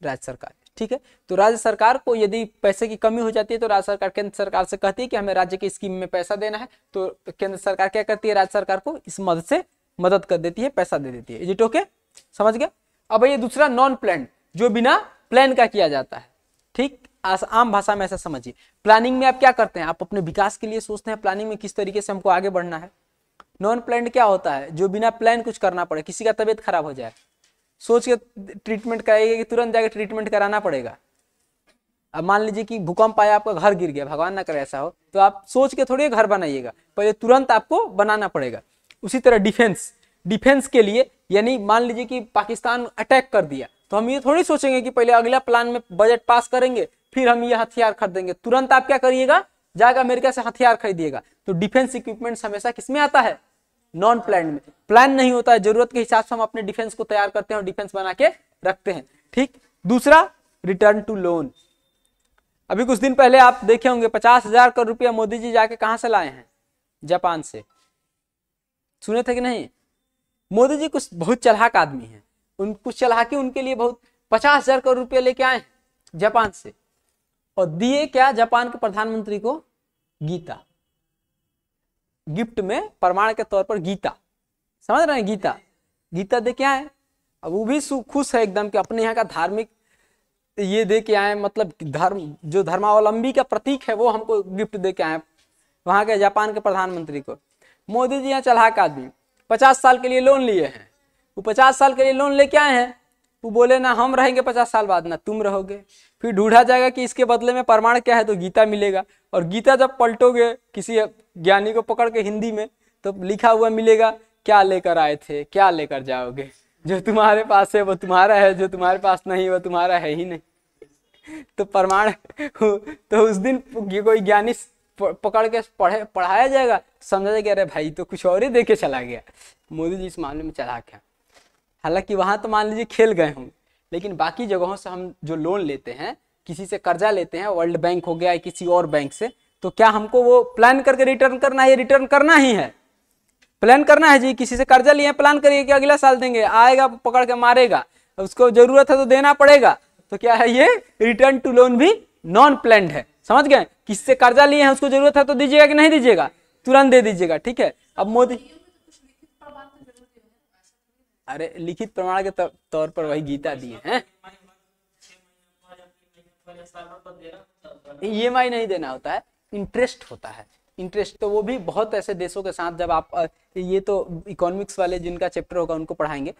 राज्य सरकार। ठीक है, तो राज्य सरकार को यदि पैसे की कमी हो जाती है तो राज्य सरकार केंद्र सरकार से कहती है कि हमें राज्य की स्कीम में पैसा देना है, तो केंद्र सरकार क्या करती है? राज्य सरकार को इस मदद से मदद कर देती है, पैसा दे देती है। Is it okay? समझ गया? अब ये दूसरा नॉन प्लान, जो बिना प्लान का किया जाता है। ठीक, आम भाषा में ऐसा समझिए। प्लानिंग में आप क्या करते हैं? आप अपने विकास के लिए सोचते हैं, प्लानिंग में किस तरीके से हमको आगे बढ़ना है। नॉन प्लान क्या होता है? जो बिना प्लान कुछ करना पड़े, किसी का तबीयत खराब हो जाए, सोच के ट्रीटमेंट कराइएगा कि तुरंत जाके ट्रीटमेंट कराना पड़ेगा। अब मान लीजिए कि भूकंप आया, आपका घर गिर गया, भगवान ना करे ऐसा हो, तो आप सोच के थोड़ी घर बनाइएगा, पहले तुरंत आपको बनाना पड़ेगा। उसी तरह डिफेंस के लिए, यानी मान लीजिए कि पाकिस्तान अटैक कर दिया, तो हम ये थोड़ी सोचेंगे कि पहले अगला प्लान में बजट पास करेंगे फिर हम ये हथियार खरीदेंगे। तुरंत आप क्या करिएगा? जाकर अमेरिका से हथियार खरीदिएगा। तो डिफेंस इक्विपमेंट्स हमेशा किसमें आता है? नॉन प्लान में। प्लान नहीं होता है, जरूरत के हिसाब से हम अपने डिफेंस को तैयार करते हैं और डिफेंस बना के रखते हैं। ठीक, दूसरा रिटर्न टू लोन। अभी कुछ दिन पहले आप देखे होंगे 50,000 करोड़ रुपया मोदी जी जाके कहां से लाए हैं? जापान से। सुने थे कि नहीं? मोदी जी कुछ बहुत चालाक आदमी हैं, कुछ चालाकी उनके लिए बहुत। 50,000 करोड़ रुपया लेके आए हैं जापान से, और दिए क्या? जापान के प्रधानमंत्री को गीता, गिफ्ट में प्रमाण के तौर पर गीता। समझ रहे हैं? गीता दे के आए। अब वो भी खुश है एकदम कि अपने यहाँ का धार्मिक ये दे के आए, मतलब धर्म, जो धर्मावलंबी का प्रतीक है वो हमको गिफ्ट दे के आए वहां के जापान के प्रधानमंत्री को। मोदी जी यहाँ चालाक आदमी, 50 साल के लिए लोन लिए हैं। वो 50 साल के लिए लोन लेके आए हैं, वो बोले ना हम रहेंगे 50 साल बाद, ना तुम रहोगे। फिर ढूंढा जाएगा कि इसके बदले में प्रमाण क्या है, तो गीता मिलेगा। और गीता जब पलटोगे किसी ज्ञानी को पकड़ के हिंदी में, तो लिखा हुआ मिलेगा क्या लेकर आए थे, क्या लेकर जाओगे। जो तुम्हारे पास है वो तुम्हारा है, जो तुम्हारे पास नहीं वो तुम्हारा है ही नहीं। तो प्रमाण तो उस दिन कोई ज्ञानी पकड़ के पढ़ाया जाएगा, समझा जाएगा अरे भाई तो कुछ और ही देके चला गया। मोदी जी इस मामले में चालाक है। हालांकि वहां तो मान लीजिए खेल गए होंगे, लेकिन बाकी जगहों से हम जो लोन लेते हैं, किसी से कर्जा लेते हैं, वर्ल्ड बैंक हो गया किसी और बैंक से, तो क्या हमको वो प्लान करके रिटर्न करना है? रिटर्न करना ही है, प्लान करना है जी। किसी से कर्जा लिए प्लान करिए कि अगला साल देंगे, आएगा पकड़ के मारेगा, उसको जरूरत है तो देना पड़ेगा। तो क्या है ये? रिटर्न टू लोन भी नॉन प्लान्ड है। समझ गए? किसी से कर्जा लिए हैं, उसको जरूरत है तो दीजिएगा कि नहीं दीजिएगा? तुरंत दे दीजिएगा। ठीक है, अब मोदी, अरे लिखित प्रमाण के तौर पर वही गीता दिए हैं। EMI नहीं देना होता है, इंटरेस्ट होता है। इंटरेस्ट तो वो भी बहुत ऐसे देशों के साथ, जब आप ये तो इकोनॉमिक्स वाले जिनका चैप्टर होगा उनको पढ़ाएंगे,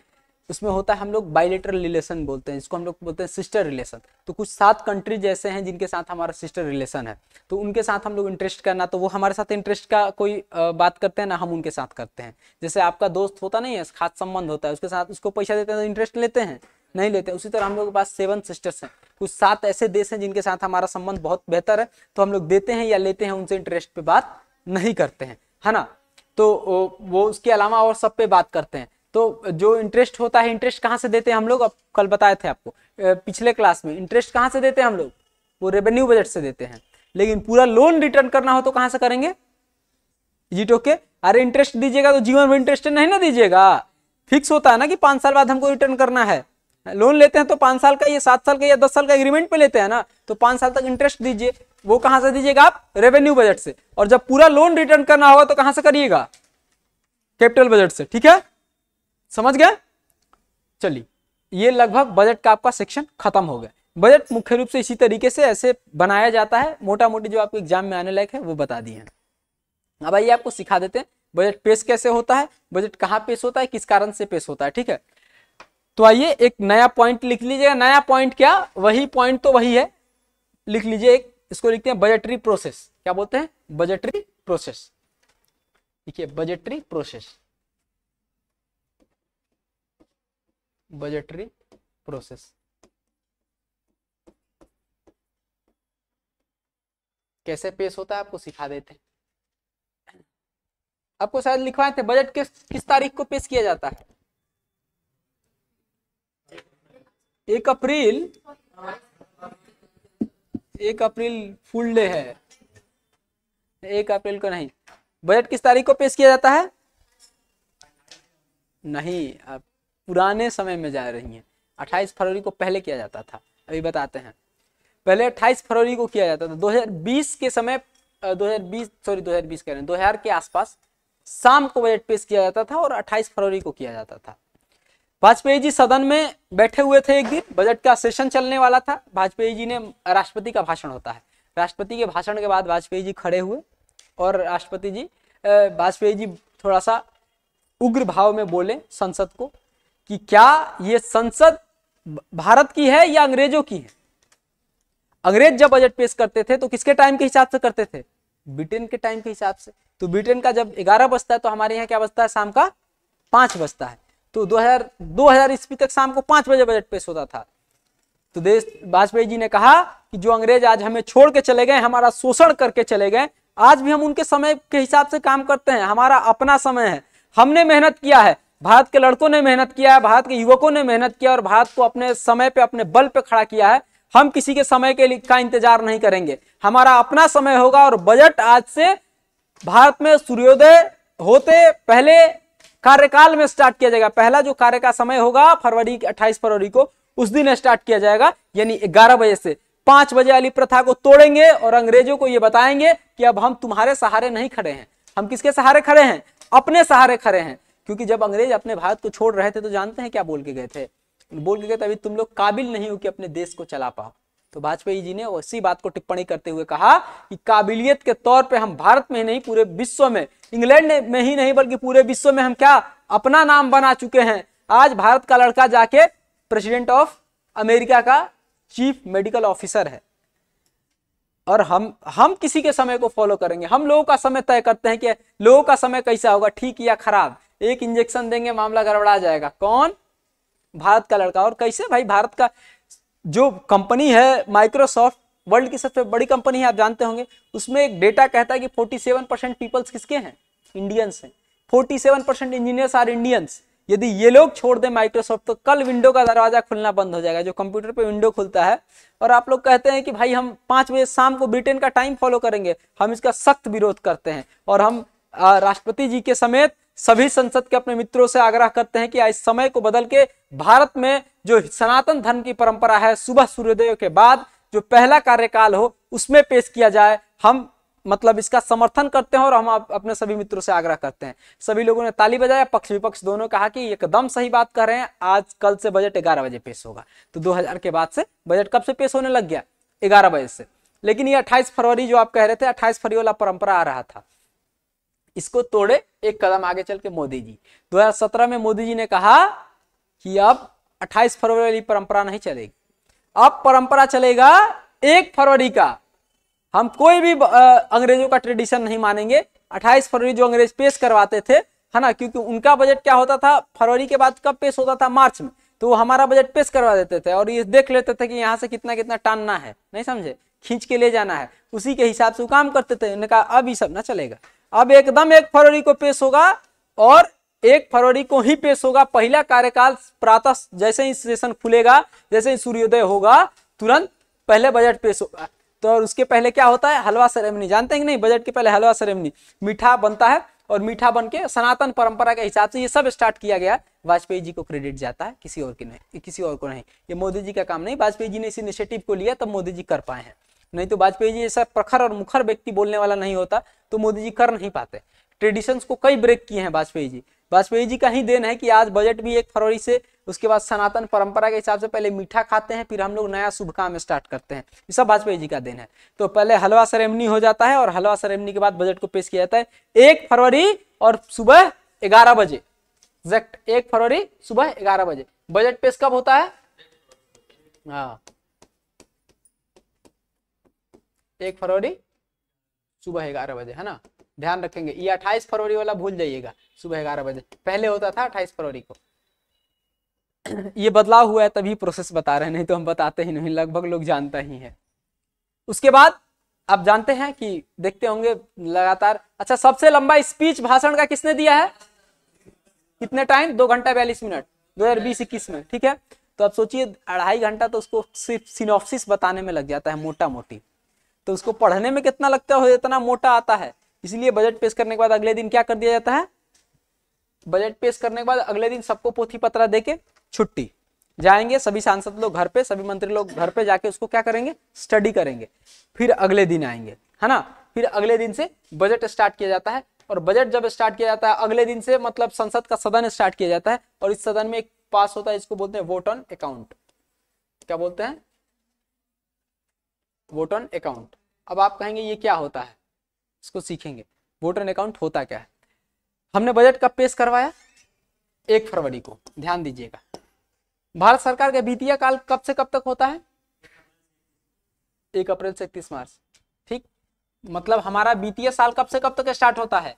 उसमें होता है हम लोग बायलेटरल रिलेशन बोलते हैं, इसको हम लोग बोलते हैं सिस्टर रिलेशन। तो कुछ 7 कंट्री जैसे हैं जिनके साथ हमारा सिस्टर रिलेशन है, तो उनके साथ हम लोग इंटरेस्ट करना, तो वो हमारे साथ इंटरेस्ट का कोई बात करते हैं ना, हम उनके साथ करते हैं। जैसे आपका दोस्त होता नहीं है, खास संबंध होता है, उसके साथ उसको पैसा देते हैं तो इंटरेस्ट लेते हैं? नहीं लेते। उसी तरह हम लोग के पास 7 सिस्टर्स हैं, कुछ 7 ऐसे देश हैं जिनके साथ हमारा संबंध बहुत बेहतर है, तो हम लोग देते हैं या लेते हैं, उनसे इंटरेस्ट पे बात नहीं करते हैं, है ना। तो वो उसके अलावा और सब पे बात करते हैं। तो जो इंटरेस्ट होता है, इंटरेस्ट कहाँ से देते हैं हम लोग? अब कल बताए थे आपको पिछले क्लास में, इंटरेस्ट कहाँ से देते हैं हम लोग? वो रेवेन्यू बजट से देते हैं। लेकिन पूरा लोन रिटर्न करना हो तो कहाँ से करेंगे? जी ओके। अरे इंटरेस्ट दीजिएगा तो जीवन में इंटरेस्ट नहीं ना दीजिएगा, फिक्स होता है ना कि 5 साल बाद हमको रिटर्न करना है। लोन लेते हैं तो 5 साल का या 7 साल का या 10 साल का एग्रीमेंट पे लेते हैं ना, तो 5 साल तक इंटरेस्ट दीजिए। वो कहां से दीजिएगा आप? रेवेन्यू बजट से। और जब पूरा लोन रिटर्न करना होगा तो कहां से करिएगा? कैपिटल बजट से। ठीक है, समझ गए? चलिए, ये लगभग बजट का आपका सेक्शन खत्म हो गया। बजट मुख्य रूप से इसी तरीके से ऐसे बनाया जाता है, मोटा मोटी जो आपको एग्जाम में आने लायक है वो बता दिए हैं। अब आइए आपको सिखा देते हैं बजट पेश कैसे होता है, बजट कहाँ पेश होता है, किस कारण से पेश होता है। ठीक है, तो आइए एक नया पॉइंट लिख लीजिएगा। नया पॉइंट क्या? वही पॉइंट तो वही है, लिख लीजिए एक, इसको लिखते हैं बजटरी प्रोसेस। क्या बोलते हैं? Budgetary process. देखिए, बजटरी प्रोसेस, बजटरी प्रोसेस कैसे पेश होता है आपको सिखा देते हैं। आपको शायद लिखवाए थे बजट किस तारीख को पेश किया जाता है? 1 अप्रैल। 1 अप्रैल फुल डे है, 1 अप्रैल को नहीं। बजट किस तारीख को पेश किया जाता है? नहीं, आप पुराने समय में जा रही हैं। 28 फरवरी को पहले किया जाता था, अभी बताते हैं। पहले 28 फरवरी को किया जाता था। 2020 के समय 2020 कह रहे हैं, 2000 के आसपास शाम को बजट पेश किया जाता था और 28 फरवरी को किया जाता था। वाजपेयी जी सदन में बैठे हुए थे, एक दिन बजट का सेशन चलने वाला था। वाजपेयी जी ने, राष्ट्रपति का भाषण होता है, राष्ट्रपति के भाषण के बाद वाजपेयी जी खड़े हुए और वाजपेयी जी थोड़ा सा उग्र भाव में बोले संसद को कि क्या ये संसद भारत की है या अंग्रेजों की है। अंग्रेज जब बजट पेश करते थे तो किसके टाइम के हिसाब से करते थे? ब्रिटेन के टाइम के हिसाब से। तो ब्रिटेन का जब 11 बजता है तो हमारे यहाँ क्या बजता है? शाम का 5 बजता है। तो 2000 ईस्वी तक शाम को 5 बजे बजट पेश होता था। तो वाजपेयी जी ने कहा कि जो अंग्रेज आज हमें छोड़ के चले गए, हमारा शोषण करके चले गए, आज भी हम उनके समय के हिसाब से काम करते हैं। हमारा अपना समय है, हमने मेहनत किया है, भारत के लड़कों ने मेहनत किया है, भारत के युवकों ने मेहनत किया और भारत को अपने समय पे, अपने बल पे खड़ा किया है। हम किसी के समय के लिए का इंतजार नहीं करेंगे, हमारा अपना समय होगा। और बजट आज से भारत में सूर्योदय होते पहले कार्यकाल में स्टार्ट किया जाएगा। पहला जो कार्य का समय होगा 28 फरवरी को, उस दिन स्टार्ट किया जाएगा, यानी 11 बजे से। 5 बजे वाली प्रथा को तोड़ेंगे और अंग्रेजों को यह बताएंगे कि अब हम तुम्हारे सहारे नहीं खड़े हैं। हम किसके सहारे खड़े हैं? अपने सहारे खड़े हैं। क्योंकि जब अंग्रेज अपने भारत को छोड़ रहे थे तो जानते हैं क्या बोल के गए थे? बोल के गए थे, अभी तुम लोग काबिल नहीं हो कि अपने देश को चला पाओ। तो वाजपेयी जी ने उसी बात को टिप्पणी करते हुए कहा कि काबिलियत के तौर पे हम भारत में ही नहीं, पूरे विश्व में, इंग्लैंड में ही नहीं बल्कि पूरे विश्व में हम क्या अपना नाम बना चुके हैं। आज भारत का लड़का जाके प्रेसिडेंट ऑफ अमेरिका का चीफ मेडिकल ऑफिसर है। और हम किसी के समय को फॉलो करेंगे? हम लोगों का समय तय करते हैं कि लोगों का समय कैसा होगा, ठीक या खराब। एक इंजेक्शन देंगे, मामला गड़बड़ा जाएगा। कौन? भारत का लड़का। और कैसे भाई? भारत का जो कंपनी है माइक्रोसॉफ्ट, वर्ल्ड की सबसे बड़ी कंपनी है, आप जानते होंगे। उसमें एक डेटा कहता है कि 47% पीपल्स किसके हैं? इंडियंस हैं। 47% इंजीनियर्स आर इंडियंस। यदि ये लोग छोड़ दें माइक्रोसॉफ्ट तो कल विंडो का दरवाजा खुलना बंद हो जाएगा। जो कंप्यूटर पे विंडो खुलता है, और आप लोग कहते हैं कि भाई हम 5 बजे शाम को ब्रिटेन का टाइम फॉलो करेंगे, हम इसका सख्त विरोध करते हैं। और हम राष्ट्रपति जी के समेत सभी संसद के अपने मित्रों से आग्रह करते हैं कि इस समय को बदल के भारत में जो सनातन धर्म की परंपरा है, सुबह सूर्योदय के बाद जो पहला कार्यकाल हो उसमें पेश किया जाए। हम मतलब इसका समर्थन करते हैं और हम अपने सभी मित्रों से आग्रह करते हैं। सभी लोगों ने ताली बजाया, पक्ष विपक्ष दोनों कहा कि एकदम सही बात कर रहे हैं। आज कल से बजट 11 बजे पेश होगा। तो 2000 के बाद से बजट कब से पेश होने लग गया? 11 बजे से। लेकिन ये 28 फरवरी जो आप कह रहे थे, 28 फरवरी वाला परंपरा आ रहा था, इसको तोड़े एक कदम आगे चल के मोदी जी। 2017 में मोदी जी ने कहा कि अब 28 फरवरी वाली परंपरा नहीं चलेगी, अब परंपरा चलेगा 1 फरवरी का। हम कोई भी अंग्रेजों का ट्रेडिशन नहीं मानेंगे। 28 फरवरी जो अंग्रेज पेश करवाते थे, है ना, क्योंकि उनका बजट क्या होता था, फरवरी के बाद कब पेश होता था? मार्च में। तो वो हमारा बजट पेश करवा देते थे और ये देख लेते थे कि यहाँ से कितना कितना टानना है, नहीं समझे, खींच के ले जाना है, उसी के हिसाब से वो काम करते थे। उन्होंने कहा अब ये सब ना चलेगा, अब एकदम 1 फरवरी को पेश होगा और 1 फरवरी को ही पेश होगा। पहला कार्यकाल प्रातः जैसे ही सेशन खुलेगा, जैसे ही सूर्योदय होगा, तुरंत पहले बजट पेश होगा। तो और उसके पहले क्या होता है? हलवा सेरेमनी। जानते हैं कि नहीं? बजट के पहले हलवा सेरेमनी, मीठा बनता है और मीठा बन के सनातन परंपरा के हिसाब से ये सब स्टार्ट किया गया। वाजपेयी जी को क्रेडिट जाता है, किसी और की नहीं, किसी और को नहीं। ये मोदी जी का काम नहीं। वाजपेयी जी ने इस इनिशिएटिव को लिया तब मोदी जी कर पाए हैं, नहीं तो वाजपेयी जी ऐसा प्रखर और मुखर व्यक्ति बोलने वाला नहीं होता तो मोदी जी कर नहीं पाते। ट्रेडिशंस को कई ब्रेक किए हैं वाजपेयी जी। वाजपेयी जी का ही देन है कि आज बजट भी 1 फरवरी से, उसके बाद सनातन परंपरा के हिसाब से पहले मीठा खाते हैं, फिर हम लोग नया शुभ काम स्टार्ट करते हैं। ये सब वाजपेयी जी का देन है। तो पहले हलवा सेरेमनी हो जाता है और हलवा सेरेमनी के बाद बजट को पेश किया जाता है 1 फरवरी और सुबह 11 बजे, एग्जैक्ट 1 फरवरी सुबह 11 बजे। बजट पेश कब होता है? हाँ, 1 फरवरी सुबह 11 बजे, है ना, ध्यान रखेंगे। ये 28 फरवरी वाला भूल जाइएगा, सुबह 11 बजे पहले होता था 28 फरवरी को। ये बदलाव हुआ है तभी प्रोसेस बता रहे हैं, नहीं तो हम बताते ही नहीं, लगभग लोग जानता ही है। उसके बाद आप जानते हैं कि देखते होंगे लगातार। अच्छा, सबसे लंबा स्पीच भाषण का किसने दिया है? कितने टाइम? 2 घंटा 42 मिनट 2020-21 में, ठीक है। तो अब सोचिए 2.5 घंटा तो उसको सिर्फ सिनॉप्सिस बताने में लग जाता है, मोटा मोटी। तो उसको पढ़ने में कितना लगता है? इतना मोटा आता है। इसलिए बजट पेश करने के बाद अगले दिन क्या कर दिया जाता है? बजट पेश करने के बाद अगले दिन सबको पोथी पत्रा देके छुट्टी, जाएंगे सभी सांसद लोग घर पे, सभी मंत्री लोग घर पे जाके उसको क्या करेंगे, स्टडी करेंगे, फिर अगले दिन आएंगे, है ना। फिर अगले दिन से बजट स्टार्ट किया जाता है, और बजट जब स्टार्ट किया जाता है अगले दिन से मतलब संसद का सदन स्टार्ट किया जाता है, और इस सदन में एक पास होता है, इसको बोलते हैं वोट ऑन अकाउंट। क्या बोलते हैं, वोट ऑन अकाउंट। अब आप कहेंगे ये क्या होता है, इसको सीखेंगे। वोट ऑन अकाउंट होता क्या है। हमने बजट कब पेश करवाया, 1 फरवरी को, ध्यान दीजिएगा। भारत सरकार का वित्तीय काल कब से कब तक होता है, 1 अप्रैल से 31 मार्च, ठीक। मतलब हमारा वित्तीय साल कब से कब तक स्टार्ट होता है,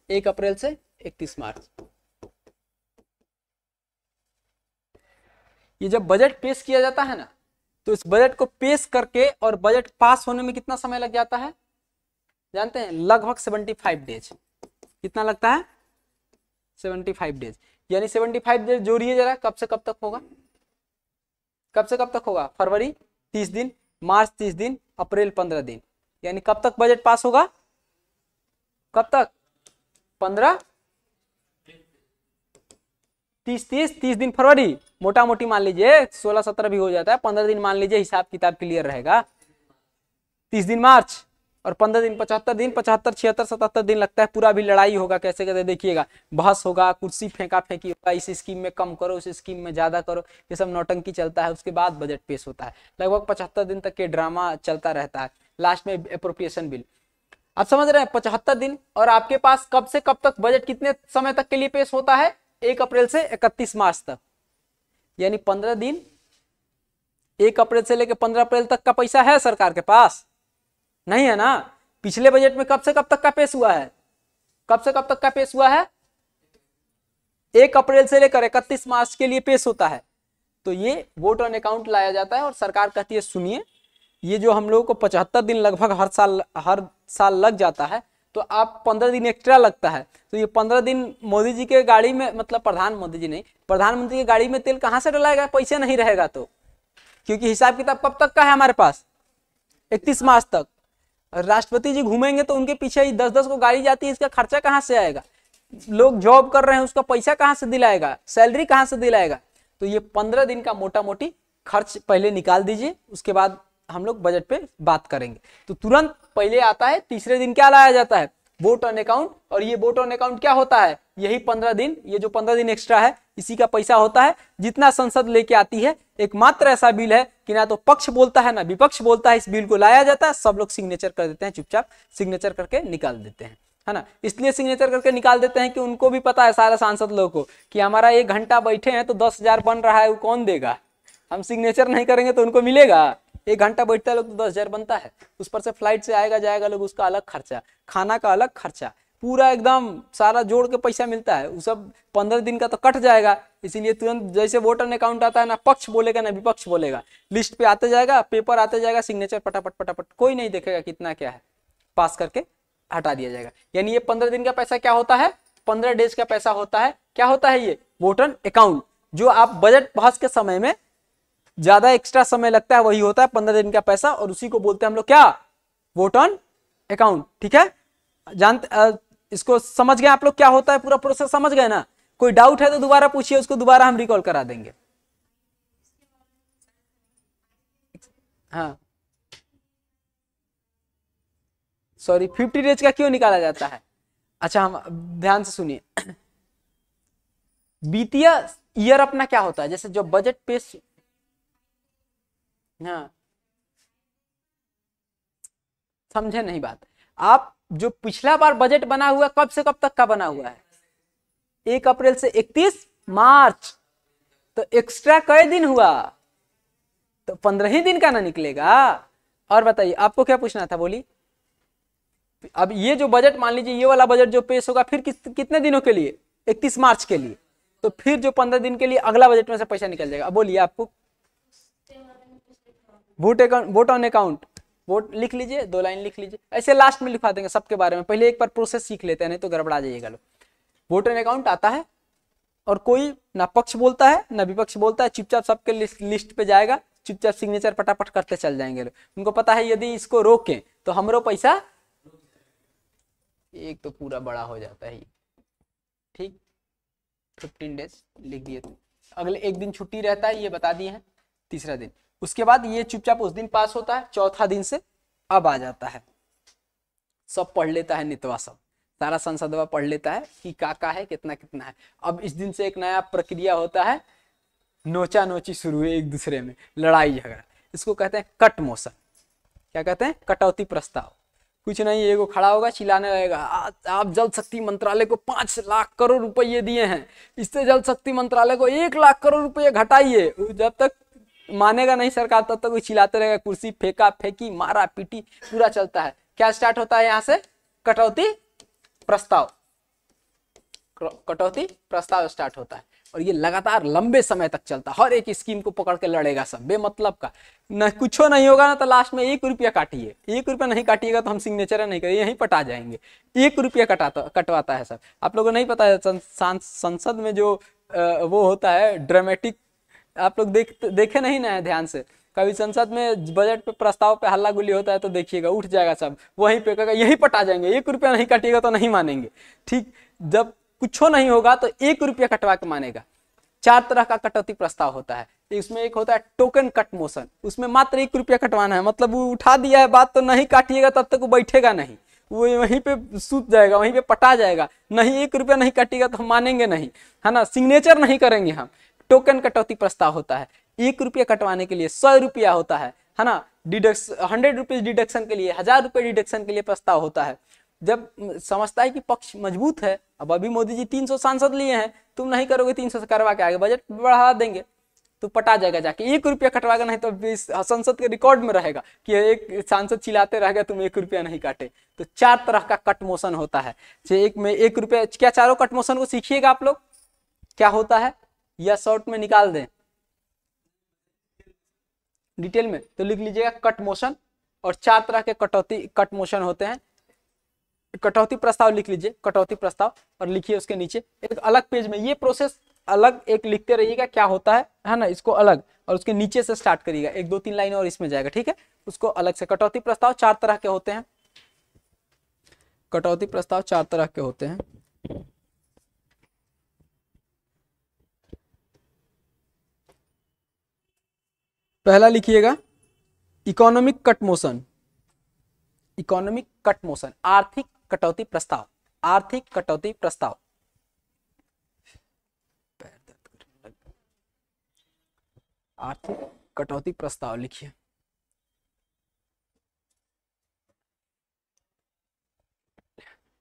1 अप्रैल से 31 मार्च। ये जब बजट पेश किया जाता है ना, तो इस बजट को पेश करके और बजट पास होने में कितना समय लग जाता है, जानते हैं, लगभग 75 डेज। कितना लगता है, 75 डेज। यानी 75 डेज जोड़िए जरा, कब से कब तक होगा, कब से कब तक होगा, फरवरी 30 दिन, मार्च 30 दिन, अप्रैल 15 दिन, यानी कब तक बजट पास होगा, कब तक, 15, 30 दिन फरवरी, मोटा मोटी मान लीजिए 16-17 भी हो जाता है, 15 दिन मान लीजिए, हिसाब किताब क्लियर रहेगा। 30 दिन मार्च और 15 दिन 75 दिन, 75, 76, 77 दिन लगता है पूरा। भी लड़ाई होगा, कैसे कैसे देखिएगा, बहस होगा, कुर्सी फेंका फेंकी होगा, इस स्कीम में कम करो, उस स्कीम में ज्यादा करो, ये सब नौटंकी चलता है। उसके बाद बजट पेश होता है, लगभग 75 दिन तक के ड्रामा चलता रहता है, लास्ट में अप्रोप्रिएशन बिल। आप समझ रहे हैं, 75 दिन। और आपके पास कब से कब तक बजट कितने समय तक के लिए पेश होता है, 1 अप्रैल से 31 मार्च तक, यानी 15 दिन। 1 अप्रैल से लेकर 15 अप्रैल तक का पैसा है सरकार के पास, नहीं है ना। पिछले बजट में कब से कब तक का पेश हुआ है, कब से कब तक का पेश हुआ है, 1 अप्रैल से लेकर 31 मार्च के लिए पेश होता है। तो ये वोट ऑन अकाउंट लाया जाता है, और सरकार कहती है सुनिए, ये जो हम लोगों को 75 दिन लगभग हर साल लग जाता है, तो आप 15 दिन एक्स्ट्रा लगता है, तो ये 15 दिन मोदी जी के गाड़ी में, मतलब प्रधानमंत्री की गाड़ी में तेल कहां से डलाएगा, पैसे नहीं रहेगा तो, क्योंकि हिसाब किताब कब तक का है हमारे पास, 31 मार्च तक। राष्ट्रपति जी घूमेंगे तो उनके पीछे ही 10-10 को गाड़ी जाती है, इसका खर्चा कहां से आएगा, लोग जॉब कर रहे हैं उसका पैसा कहां से दिलाएगा, सैलरी कहां से दिलाएगा। तो ये 15 दिन का मोटा मोटी खर्च पहले निकाल दीजिए, उसके बाद हम लोग बजट पे बात करेंगे। तो तुरंत पहले आता है, तीसरे दिन क्या लाया जाता है, वोट ऑन अकाउंट। और ये वोट ऑन अकाउंट क्या होता है, यही 15 दिन, ये जो 15 दिन एक्स्ट्रा है इसी का पैसा होता है, जितना संसद लेके आती है। एकमात्र ऐसा बिल है कि ना तो पक्ष बोलता है ना विपक्ष बोलता है, इस बिल को लाया जाता है, सब लोग सिग्नेचर कर देते हैं, चुपचाप सिग्नेचर करके निकाल देते हैं, है ना। इसलिए सिग्नेचर करके निकाल देते हैं कि उनको भी पता है, सारे सांसद लोगों को, कि हमारा 1 घंटा बैठे हैं तो 10,000 बन रहा है, वो कौन देगा, हम सिग्नेचर नहीं करेंगे तो उनको मिलेगा। 1 घंटा बैठता है लोग तो 10,000 बनता है, उस पर से फ्लाइट से आएगा जाएगा लोग, उसका अलग खर्चा, खाना का अलग खर्चा, पूरा एकदम सारा जोड़ के पैसा मिलता है, वो सब 15 दिन का तो कट जाएगा। इसीलिए तुरंत जैसे वोट ऑन अकाउंट आता है, ना पक्ष बोलेगा ना विपक्ष बोलेगा, लिस्ट पे आते जाएगा, पेपर आते जाएगा, सिग्नेचर पटापट पटापट, कोई नहीं देखेगा कितना क्या है, पास करके हटा दिया जाएगा। यानी ये 15 दिन का पैसा क्या होता है, 15 डेज का पैसा होता है। क्या होता है ये वोट ऑन अकाउंट, जो आप बजट बहस के समय में ज्यादा एक्स्ट्रा समय लगता है, वही होता है 15 दिन का पैसा, और उसी को बोलते हैं हम लोग क्या, वोट ऑन अकाउंट। ठीक है, जानते, इसको समझ गए आप लोग, क्या होता है पूरा प्रोसेस समझ गए ना। कोई डाउट है तो दोबारा पूछिए, उसको दोबारा हम रिकॉल करा देंगे। हाँ सॉरी, 50 डेज का क्यों निकाला जाता है। अच्छा हम ध्यान से सुनिए, वित्तीय ईयर अपना क्या होता है, जैसे जो बजट पेश, हाँ समझे नहीं बात आप, जो पिछला बार बजट बना हुआ कब से कब तक का बना हुआ है, 1 अप्रैल से 31 मार्च, तो एक्स्ट्रा कई दिन हुआ, तो 15 ही दिन का ना निकलेगा। और बताइए आपको क्या पूछना था, बोली। अब ये जो बजट मान लीजिए, ये वाला बजट जो पेश होगा फिर कितने दिनों के लिए, 31 मार्च के लिए, तो फिर जो 15 दिन के लिए अगला बजट में से पैसा निकल जाएगा। अब बोलिए आपको, वोट ऑन अकाउंट, वोट लिख लीजिए, 2 लाइन लिख लीजिए, ऐसे लास्ट में लिखा देंगे सबके बारे में, पहले एक बार प्रोसेस सीख लेते हैं, नहीं तो गड़बड़ा जाइएगा लोग। वोट ऑन अकाउंट आता है, और कोई ना पक्ष बोलता है ना विपक्ष बोलता है, चुपचाप सबके लिस्ट पे जाएगा, चुपचाप सिग्नेचर पटापट करते चल जाएंगे लोग। उनको पता है यदि इसको रोकें तो हमरो पैसा एक तो पूरा बड़ा हो जाता है, ठीक। 15 डेज लिख दिए थे। अगले एक दिन छुट्टी रहता है, ये बता दिए हैं, तीसरा दिन। उसके बाद ये चुपचाप उस दिन पास होता है, चौथा दिन से अब आ जाता है, सब पढ़ लेता है, नितवा सब सारा संसदवा पढ़ लेता है कि का है, कितना कितना है। अब इस दिन से एक नया प्रक्रिया होता है, नोचा नोची शुरू है, एक दूसरे में लड़ाई झगड़ा। इसको कहते हैं कट मोशन। क्या कहते हैं? कटौती प्रस्ताव। कुछ नहीं, एगो खड़ा होगा, चिल्लाने लगेगा, आप जल शक्ति मंत्रालय को 5 लाख करोड़ रुपये दिए हैं, इससे जल शक्ति मंत्रालय को 1 लाख करोड़ रुपये घटाइए। जब तक मानेगा नहीं सरकार तब तक वो चिल्लाते रहेगा, कुर्सी फेंका फेंकी, मारा पीटी पूरा चलता है। क्या स्टार्ट होता है यहाँ से? कटौती प्रस्ताव। कटौती प्रस्ताव स्टार्ट होता है और ये लगातार लंबे समय तक चलता है। हर एक स्कीम को पकड़ के लड़ेगा सब बेमतलब का, न कुछ नहीं होगा ना तो लास्ट में 1 रुपया काटिए, 1 रुपया नहीं काटिएगा तो हम सिग्नेचर नहीं करेंगे, यहीं पटा जाएंगे। 1 रुपया कटवाता है सब। आप लोगों को नहीं पता है संसद में जो वो होता है ड्रामेटिक, आप लोग देखे नहीं ना है ध्यान से। कभी संसद में बजट पे प्रस्ताव पे हल्ला गुल्ली होता है तो देखिएगा उठ जाएगा सब, वहीं पे कहेगा यहीं पटा जाएंगे, 1 रुपया नहीं काटिएगा तो नहीं मानेंगे। ठीक, जब कुछ नहीं होगा तो 1 रुपया कटवा के मानेगा। 4 तरह का कटौती प्रस्ताव होता है। इसमें एक होता है टोकन कट मोशन, उसमें मात्र 1 रुपया कटवाना है, मतलब वो उठा दिया है बात तो नहीं काटिएगा तब तक वो बैठेगा नहीं, वो वहीं पे सूत जाएगा, वहीं पे पटा जाएगा। नहीं 1 रुपया नहीं काटिएगा तो हम मानेंगे नहीं, है ना, सिग्नेचर नहीं करेंगे हम। टोकन कटौती प्रस्ताव होता है। 1 रुपया कटवाने के लिए 100 रुपया होता है ना। 100 रुपीज डिडक्शन के लिए, 1000 रुपये डिडक्शन के लिए प्रस्ताव होता है। जब समझता है कि पक्ष मजबूत है, अब अभी मोदी जी 300 सांसद लिए हैं, तुम नहीं करोगे 300 से करवा के आगे बजट बढ़ा देंगे तो पटा जाएगा जाके। 1 रुपया कटवाएगा नहीं तो संसद के रिकॉर्ड में रहेगा कि एक सांसद चिल्लाते रहेगा तुम 1 रुपया नहीं काटे। तो 4 तरह का कट मोशन होता है। एक में 1 रुपया, क्या चारों कट मोशन को सीखिएगा आप लोग क्या होता है या शॉर्ट में निकाल दें डिटेल में? तो लिख लीजिएगा कट मोशन, और 4 तरह के कट मोशन होते हैं। कटौती प्रस्ताव लिख लीजिए, कटौती प्रस्ताव, और लिखिए उसके नीचे एक अलग पेज में, ये प्रोसेस अलग एक लिखते रहिएगा क्या होता है ना, इसको अलग, और उसके नीचे से स्टार्ट करिएगा, 1-2-3 लाइन और इसमें जाएगा, ठीक है, उसको अलग से। कटौती प्रस्ताव 4 तरह के होते हैं। कटौती प्रस्ताव 4 तरह के होते हैं। पहला लिखिएगा economic cut motion. Economic cut motion, आर्थिक कटौती प्रस्ताव। आर्थिक कटौती प्रस्ताव, आर्थिक कटौती प्रस्ताव लिखिए।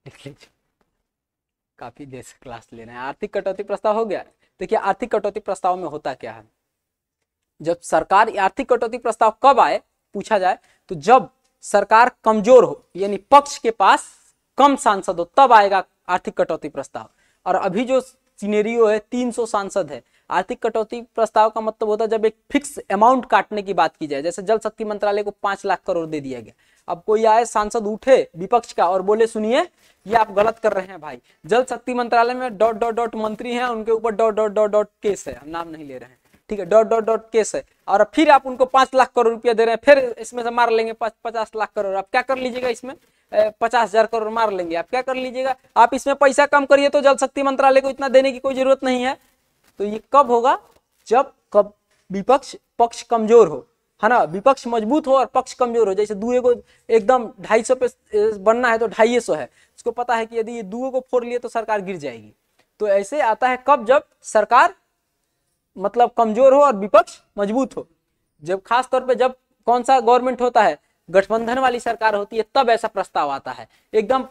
लिख लीजिए, काफी देर से क्लास ले रहे हैं। आर्थिक कटौती प्रस्ताव हो गया। देखिए आर्थिक कटौती प्रस्ताव में होता क्या है, जब सरकार, आर्थिक कटौती प्रस्ताव कब आए पूछा जाए तो जब सरकार कमजोर हो, यानी पक्ष के पास कम सांसद हो, तब आएगा आर्थिक कटौती प्रस्ताव। और अभी जो सिनेरियो है 300 सांसद है। आर्थिक कटौती प्रस्ताव का मतलब होता है जब एक फिक्स अमाउंट काटने की बात की जाए, जैसे जल शक्ति मंत्रालय को 5 लाख करोड़ दे दिया गया। अब कोई आए सांसद उठे विपक्ष का और बोले सुनिए ये आप गलत कर रहे हैं भाई, जल शक्ति मंत्रालय में ... मंत्री हैं, उनके ऊपर ... केस है, हम नाम नहीं ले रहे हैं, ठीक है, ... केस है, और फिर आप उनको 5 लाख करोड़ रुपया दे रहे हैं, फिर इसमें से मार लेंगे 50 लाख करोड़। आप क्या कर लीजिएगा इसमें? 50,000 करोड़ मार लेंगे। आप क्या कर लीजिएगा? आप इसमें पैसा कम करिए तो जल शक्ति मंत्रालय को इतना देने की कोई जरूरत नहीं है। तो ये कब होगा? जब विपक्ष पक्ष कमजोर हो, है ना, विपक्ष मजबूत हो और पक्ष कमजोर हो। जैसे दुए को एकदम 250 पे बनना है तो 250 है, उसको पता है कि यदि ये दुए को फोड़ लिए तो सरकार गिर जाएगी। तो ऐसे आता है कब? जब सरकार मतलब कमजोर हो और विपक्ष मजबूत हो। जब खास तौर पे जब कौन सा गवर्नमेंट होता है, गठबंधन वाली सरकार होती है, तब ऐसा प्रस्ताव आता है। एकदम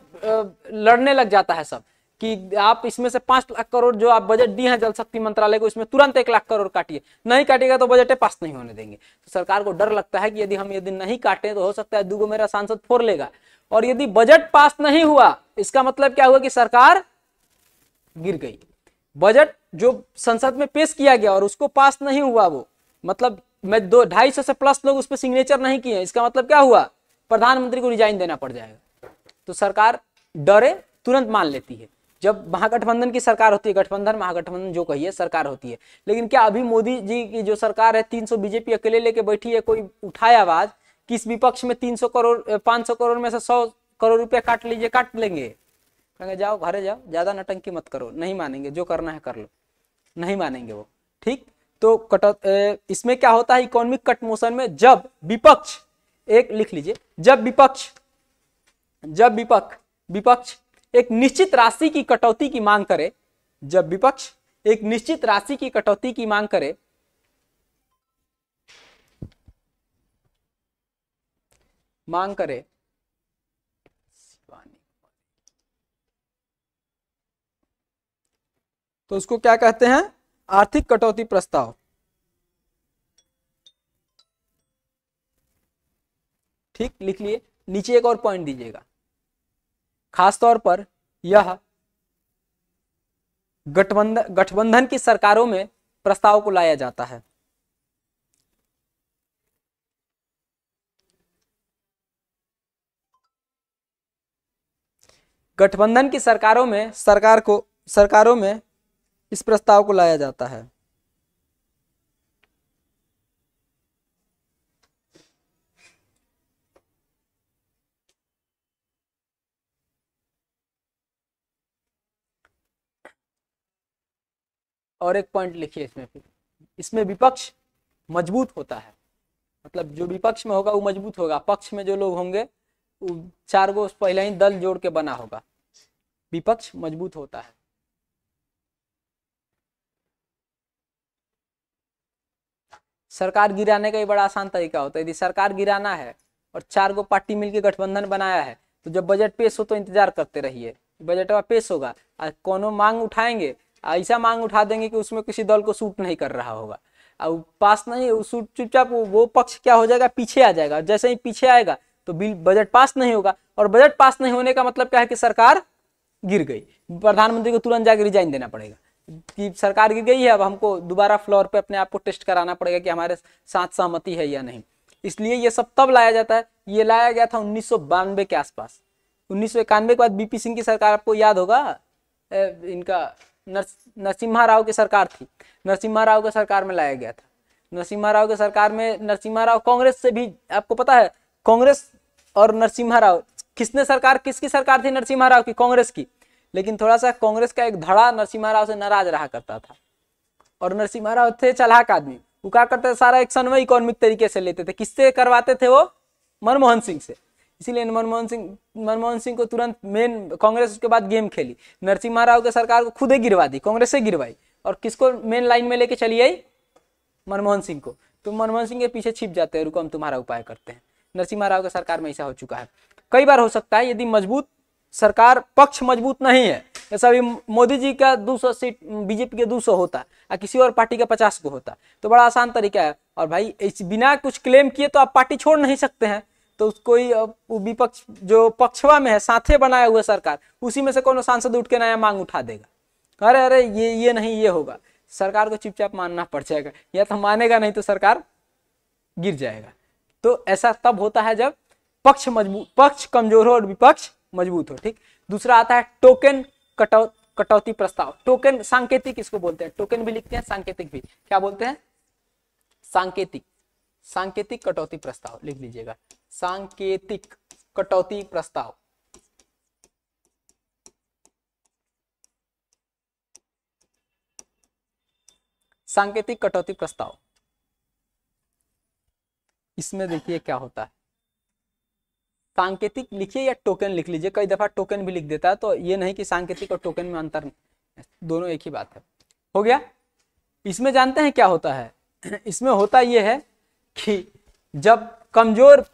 लड़ने लग जाता है सब कि आप इसमें से 5 लाख करोड़ जो आप बजट दिए हैं जल शक्ति मंत्रालय को, इसमें तुरंत 1 लाख करोड़ काटिए, नहीं काटिएगा तो बजट पास नहीं होने देंगे। तो सरकार को डर लगता है कि यदि नहीं काटे तो हो सकता है दूगो मेरा सांसद फोड़ लेगा, और यदि बजट पास नहीं हुआ इसका मतलब क्या हुआ कि सरकार गिर गई। बजट जो संसद में पेश किया गया और उसको पास नहीं हुआ, वो मतलब मैं 250 से प्लस लोग उस पर सिग्नेचर नहीं किए, इसका मतलब क्या हुआ? प्रधानमंत्री को रिजाइन देना पड़ जाएगा। तो सरकार डरे तुरंत मान लेती है। जब महागठबंधन की सरकार होती है, गठबंधन महागठबंधन जो कहिए सरकार होती है, लेकिन क्या अभी मोदी जी की जो सरकार है 300 बीजेपी अकेले लेके बैठी है, कोई उठाए आवाज कि इस विपक्ष में 300 करोड़ 500 करोड़ में से 100 करोड़ रुपया काट लीजिए? काट लेंगे? कहेंगे जाओ घरे जाओ, ज्यादा नटंकी मत करो, नहीं मानेंगे, जो करना है कर लो, नहीं मानेंगे वो। ठीक, तो इसमें क्या होता है इकोनॉमिक कट मोशन में, जब विपक्ष, एक लिख लीजिए, जब विपक्ष एक निश्चित राशि की कटौती की मांग करे, जब विपक्ष एक निश्चित राशि की कटौती की मांग करे, तो उसको क्या कहते हैं, आर्थिक कटौती प्रस्ताव। ठीक, लिख लिए। नीचे एक और पॉइंट दीजिएगा, खासतौर पर यह गठबंधन की सरकारों में प्रस्ताव को लाया जाता है। गठबंधन की सरकारों में इस प्रस्ताव को लाया जाता है। और एक पॉइंट लिखिए इसमें विपक्ष मजबूत होता है, मतलब जो विपक्ष में होगा वो मजबूत होगा, पक्ष में जो लोग होंगे वो 4 गो पहले ही दल जोड़ के बना होगा, विपक्ष मजबूत होता है। सरकार गिराने का ही बड़ा आसान तरीका होता है, यदि सरकार गिराना है और 4 गो पार्टी मिलकर गठबंधन बनाया है, तो जब बजट पेश हो तो इंतजार करते रहिए, बजट पेश होगा, कोनो मांग उठाएंगे, ऐसा मांग उठा देंगे कि उसमें किसी दल को सूट नहीं कर रहा होगा, और पास नहीं, चुपचाप वो पक्ष क्या हो जाएगा, पीछे आ जाएगा, जैसे ही पीछे आएगा तो बिल बजट पास नहीं होगा, और बजट पास नहीं होने का मतलब क्या है कि सरकार गिर गई, प्रधानमंत्री को तुरंत जाकर रिजाइन देना पड़ेगा कि सरकार गिर गई है, अब हमको दोबारा फ्लोर पे अपने आप को टेस्ट कराना पड़ेगा कि हमारे साथ सहमति है या नहीं। इसलिए ये सब तब लाया जाता है, ये लाया गया था 1992 के आसपास। 1991 के बाद बीपी सिंह की सरकार, आपको याद होगा, इनका नरसिम्हा राव की सरकार थी, नरसिम्हा राव की सरकार में लाया गया था। नरसिम्हा राव की सरकार में नरसिम्हा राव कांग्रेस से भी, आपको पता है कांग्रेस और नरसिम्हा राव, किसकी सरकार थी, नरसिम्हा राव की, कांग्रेस की, लेकिन थोड़ा सा कांग्रेस का एक धड़ा नरसिम्हा राव से नाराज रहा करता था, और नरसिम्हा राव थे चालाक आदमी, वो क्या करते थे, सारा एक्शन वही इकोनॉमिक तरीके से लेते थे, किससे करवाते थे वो, मनमोहन सिंह से, इसीलिए मनमोहन सिंह को तुरंत मेन कांग्रेस उसके बाद गेम खेली, नरसिम्हा राव की सरकार को खुद ही गिरवा दी, कांग्रेस से गिरवाई, और किसको मेन लाइन में लेके चली आई, मनमोहन सिंह को। तो मनमोहन सिंह के पीछे छिप जाते हैं, रुको हम तुम्हारा उपाय करते हैं। नरसिम्हा राव की सरकार में ऐसा हो चुका है। कई बार हो सकता है यदि मजबूत सरकार, पक्ष मजबूत नहीं है, जैसा अभी मोदी जी का 200 सीट बीजेपी के 200 होता है, किसी और पार्टी का 50 को होता, तो बड़ा आसान तरीका है, और भाई बिना कुछ क्लेम किए तो आप पार्टी छोड़ नहीं सकते हैं, तो कोई विपक्ष जो पक्षवा में है, साथे बनाया हुआ सरकार, उसी में से कोनो सांसद उठ के नया मांग उठा देगा, अरे अरे ये नहीं, ये होगा, सरकार को चुपचाप मानना पड़ जाएगा, या तो मानेगा नहीं तो सरकार गिर जाएगा। तो ऐसा तब होता है जब पक्ष कमजोर हो और विपक्ष मजबूत हो। ठीक, दूसरा आता है टोकन कटौती प्रस्ताव। टोकन सांकेतिक इसको बोलते हैं, टोकन भी लिखते हैं, सांकेतिक भी, क्या बोलते हैं, सांकेतिक कटौती प्रस्ताव, लिख लीजिएगा, सांकेतिक कटौती प्रस्ताव। सांकेतिक कटौती प्रस्ताव, इसमें देखिए क्या होता है, सांकेतिक लिखिए या टोकन लिख लीजिए, कई दफा टोकन भी लिख देता है, तो ये नहीं कि सांकेतिक और टोकन में अंतर नहीं, दोनों एक ही बात है। हो गया। इसमें जानते हैं क्या होता है, इसमें होता यह है कि जब कमजोर,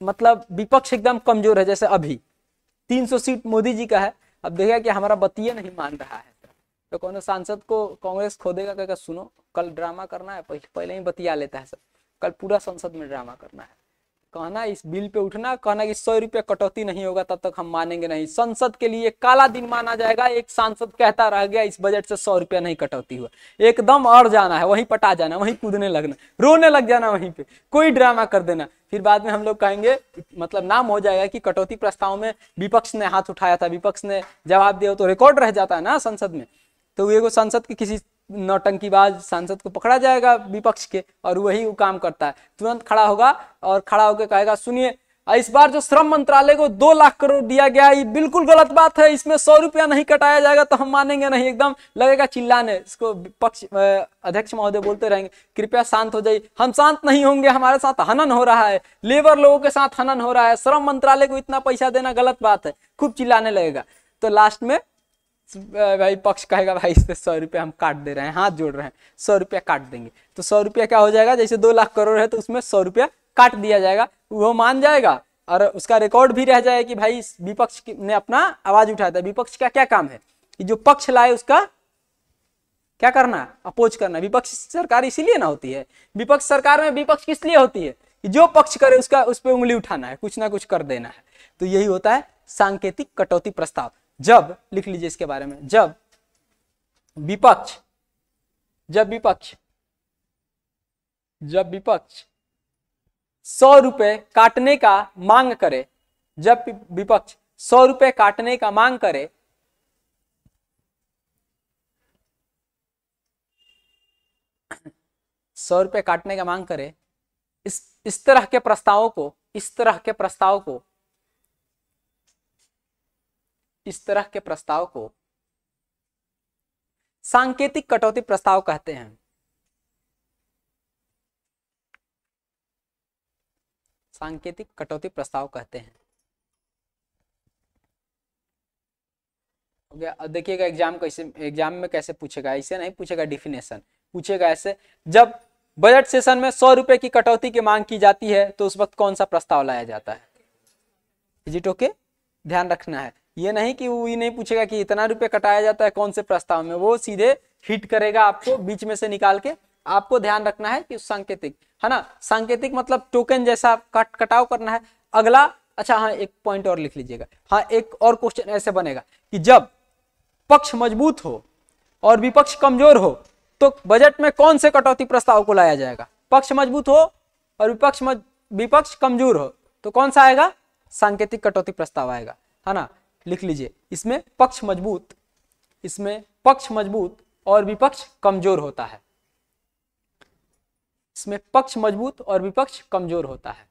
मतलब विपक्ष एकदम कमजोर है, जैसे अभी 300 सीट मोदी जी का है, अब देखा कि हमारा बतिया नहीं मान रहा है, तो कौन सांसद को कांग्रेस खोदेगा, कहेगा सुनो कल ड्रामा करना है, पहले ही बतिया लेता है सब, कल पूरा संसद में ड्रामा करना है, कहना इस बिल पे उठना, कहना कि 100 रुपया कटौती नहीं होगा तब तक हम मानेंगे नहीं, संसद के लिए काला दिन माना जाएगा, एक सांसद कहता रह गया इस बजट से 100 रुपया नहीं कटौती हुआ, एकदम अड़ जाना है, वहीं पटा जाना, वहीं कूदने लगना, रोने लग जाना वहीं पे, कोई ड्रामा कर देना, फिर बाद में हम लोग कहेंगे, मतलब नाम हो जाएगा कि कटौती प्रस्ताव में विपक्ष ने हाथ उठाया था, विपक्ष ने जवाब दिया, तो रिकॉर्ड रह जाता है ना संसद में, तो ये संसद के किसी नौटंकीबाज सांसद को पकड़ा जाएगा विपक्ष के, और वही वो काम करता है, तुरंत खड़ा होगा और खड़ा होकर कहेगा सुनिए और इस बार जो श्रम मंत्रालय को 2 लाख करोड़ दिया गया, ये बिल्कुल गलत बात है। इसमें 100 रुपया नहीं कटाया जाएगा तो हम मानेंगे नहीं, एकदम लगेगा चिल्लाने। इसको विपक्ष अध्यक्ष महोदय बोलते रहेंगे कृपया शांत हो जाइए। हम शांत नहीं होंगे, हमारे साथ हनन हो रहा है, लेबर लोगों के साथ हनन हो रहा है, श्रम मंत्रालय को इतना पैसा देना गलत बात है, खूब चिल्लाने लगेगा। तो लास्ट में भाई पक्ष कहेगा भाई इस पे 100 रुपया हम काट दे रहे हैं, हाथ जोड़ रहे हैं, 100 रुपया काट देंगे। तो 100 रुपया क्या हो जाएगा, जैसे 2 लाख करोड़ है तो उसमें 100 रुपया काट दिया जाएगा, वो मान जाएगा और उसका रिकॉर्ड भी रह जाएगा कि भाई विपक्ष ने अपना आवाज उठाया था। विपक्ष का क्या काम है कि जो पक्ष लाए उसका क्या करना, अपोज करना। विपक्ष सरकार इसीलिए ना होती है, विपक्ष सरकार में विपक्ष किस लिए होती है कि जो पक्ष करे उसका उस पर उंगली उठाना है, कुछ ना कुछ कर देना है। तो यही होता है सांकेतिक कटौती प्रस्ताव। जब लिख लीजिए इसके बारे में, जब विपक्ष 100 रुपए काटने का मांग करे, जब विपक्ष 100 रुपए काटने का मांग करे, इस तरह के प्रस्तावों को सांकेतिक कटौती प्रस्ताव कहते हैं। सांकेतिक कटौती प्रस्ताव कहते हैं। हो गया। अब देखिएगा एग्जाम में कैसे पूछेगा, ऐसे नहीं पूछेगा, डिफिनेशन पूछेगा ऐसे, जब बजट सेशन में 100 रुपए की कटौती की मांग की जाती है तो उस वक्त कौन सा प्रस्ताव लाया जाता है। इज इट ओके, ध्यान रखना है। ये नहीं कि वो ये नहीं पूछेगा कि इतना रुपए कटाया जाता है कौन से प्रस्ताव में, वो सीधे हिट करेगा आपको बीच में से निकाल के। आपको ध्यान रखना है कि सांकेतिक है ना, सांकेतिक मतलब टोकन जैसा कटाव करना है। अगला, अच्छा हाँ एक पॉइंट और लिख लीजिएगा। हाँ एक और क्वेश्चन ऐसे बनेगा कि जब पक्ष मजबूत हो और विपक्ष कमजोर हो तो बजट में कौन से कटौती प्रस्ताव को लाया जाएगा। पक्ष मजबूत हो और विपक्ष कमजोर हो तो कौन सा आएगा, सांकेतिक कटौती प्रस्ताव आएगा, है ना। लिख लीजिए, इसमें पक्ष मजबूत और विपक्ष कमजोर होता है। इसमें पक्ष मजबूत और विपक्ष कमजोर होता है।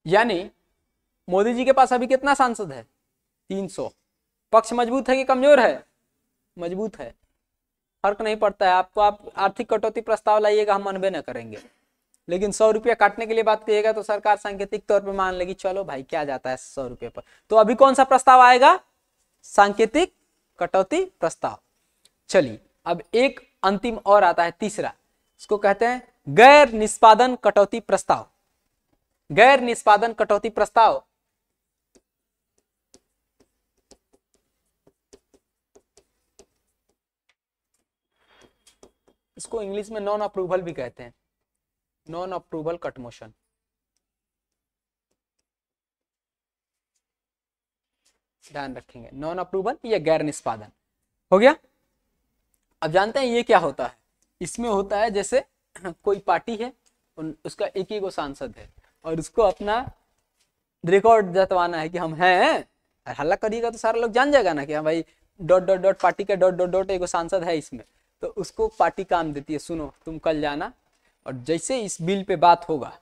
यानी मोदी जी के पास अभी कितना सांसद है, 300। पक्ष मजबूत है कि कमजोर है, मजबूत है, फर्क नहीं पड़ता है आपको। आप आर्थिक कटौती प्रस्ताव लाइएगा हम मानबे न करेंगे, लेकिन 100 रुपया काटने के लिए बात करिएगा तो सरकार सांकेतिक तौर पे मान लेगी, चलो भाई क्या जाता है 100 रुपये पर। तो अभी कौन सा प्रस्ताव आएगा, सांकेतिक कटौती प्रस्ताव। चलिए अब एक अंतिम और आता है, तीसरा, इसको कहते हैं गैर निष्पादन कटौती प्रस्ताव। गैर निष्पादन कटौती प्रस्ताव इसको इंग्लिश में नॉन अप्रूवल भी कहते हैं, नॉन अप्रूवल कट मोशन। ध्यान रखेंगे, नॉन अप्रूवल या गैर निष्पादन हो गया। अब जानते हैं ये क्या होता है। इसमें होता है जैसे कोई पार्टी है, उसका एक ही गो सांसद है और उसको अपना रिकॉर्ड जतवाना है कि हम हैं, हल्ला करिएगा तो सारा लोग जान जाएगा ना कि हाँ भाई डॉट डॉट डॉट पार्टी का डॉट डॉट डॉट एगो सांसद है इसमें। तो उसको पार्टी काम देती है, सुनो तुम कल जाना और जैसे इस बिल पे बात होगा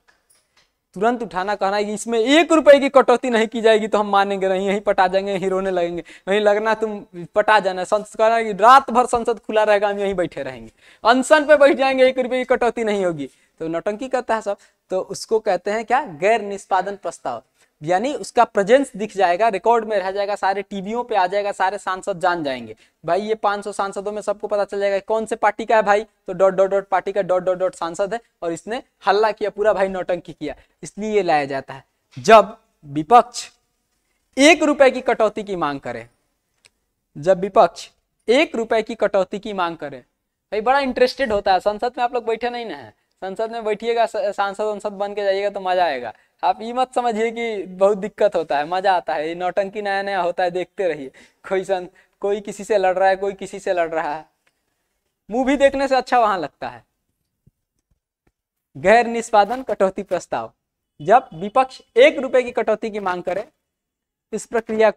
तुरंत उठाना, कहना है कि इसमें 1 रुपए की कटौती नहीं की जाएगी तो हम मानेंगे नहीं, यहीं पटा जाएंगे, यहीं रोने लगेंगे, वहीं लगना तुम पटा जाना। कहना कि रात भर संसद खुला रहेगा, हम यहीं बैठे रहेंगे, अनशन पे बैठ जाएंगे, 1 रुपए की कटौती नहीं होगी। तो नौटंकी करता है सब। तो उसको कहते हैं क्या, गैर निष्पादन प्रस्ताव। यानी उसका प्रेजेंस दिख जाएगा, रिकॉर्ड में रह जाएगा, सारे टीवियों पे आ जाएगा, सारे सांसद जान जाएंगे भाई ये 500 सांसदों में सबको पता चल जाएगा कौन से पार्टी का है भाई, तो डॉट डॉट डॉट पार्टी का डॉट डॉट डॉट सांसद है और इसने हल्ला किया, पूरा भाई नौटंकी किया। इसलिए ये लाया जाता है जब विपक्ष 1 रुपए की कटौती की मांग करे। जब विपक्ष 1 रुपए की कटौती की मांग करे, भाई बड़ा इंटरेस्टेड होता है। संसद में आप लोग बैठे नहीं ना है, संसद में बैठिएगा, सांसद बन के जाइएगा तो मजा आएगा। आप ये मत समझिए कि बहुत दिक्कत होता है, मजा आता है। ये नौटंकी नया नया होता है, देखते रहिए। कोई किसी से लड़ रहा है, कोई किसी से लड़ रहा है, मूवी देखने से अच्छा वहां लगता है। गैर निष्पादन कटौती प्रस्ताव, जब विपक्ष 1 रुपए की कटौती की मांग करे, इस प्रक्रिया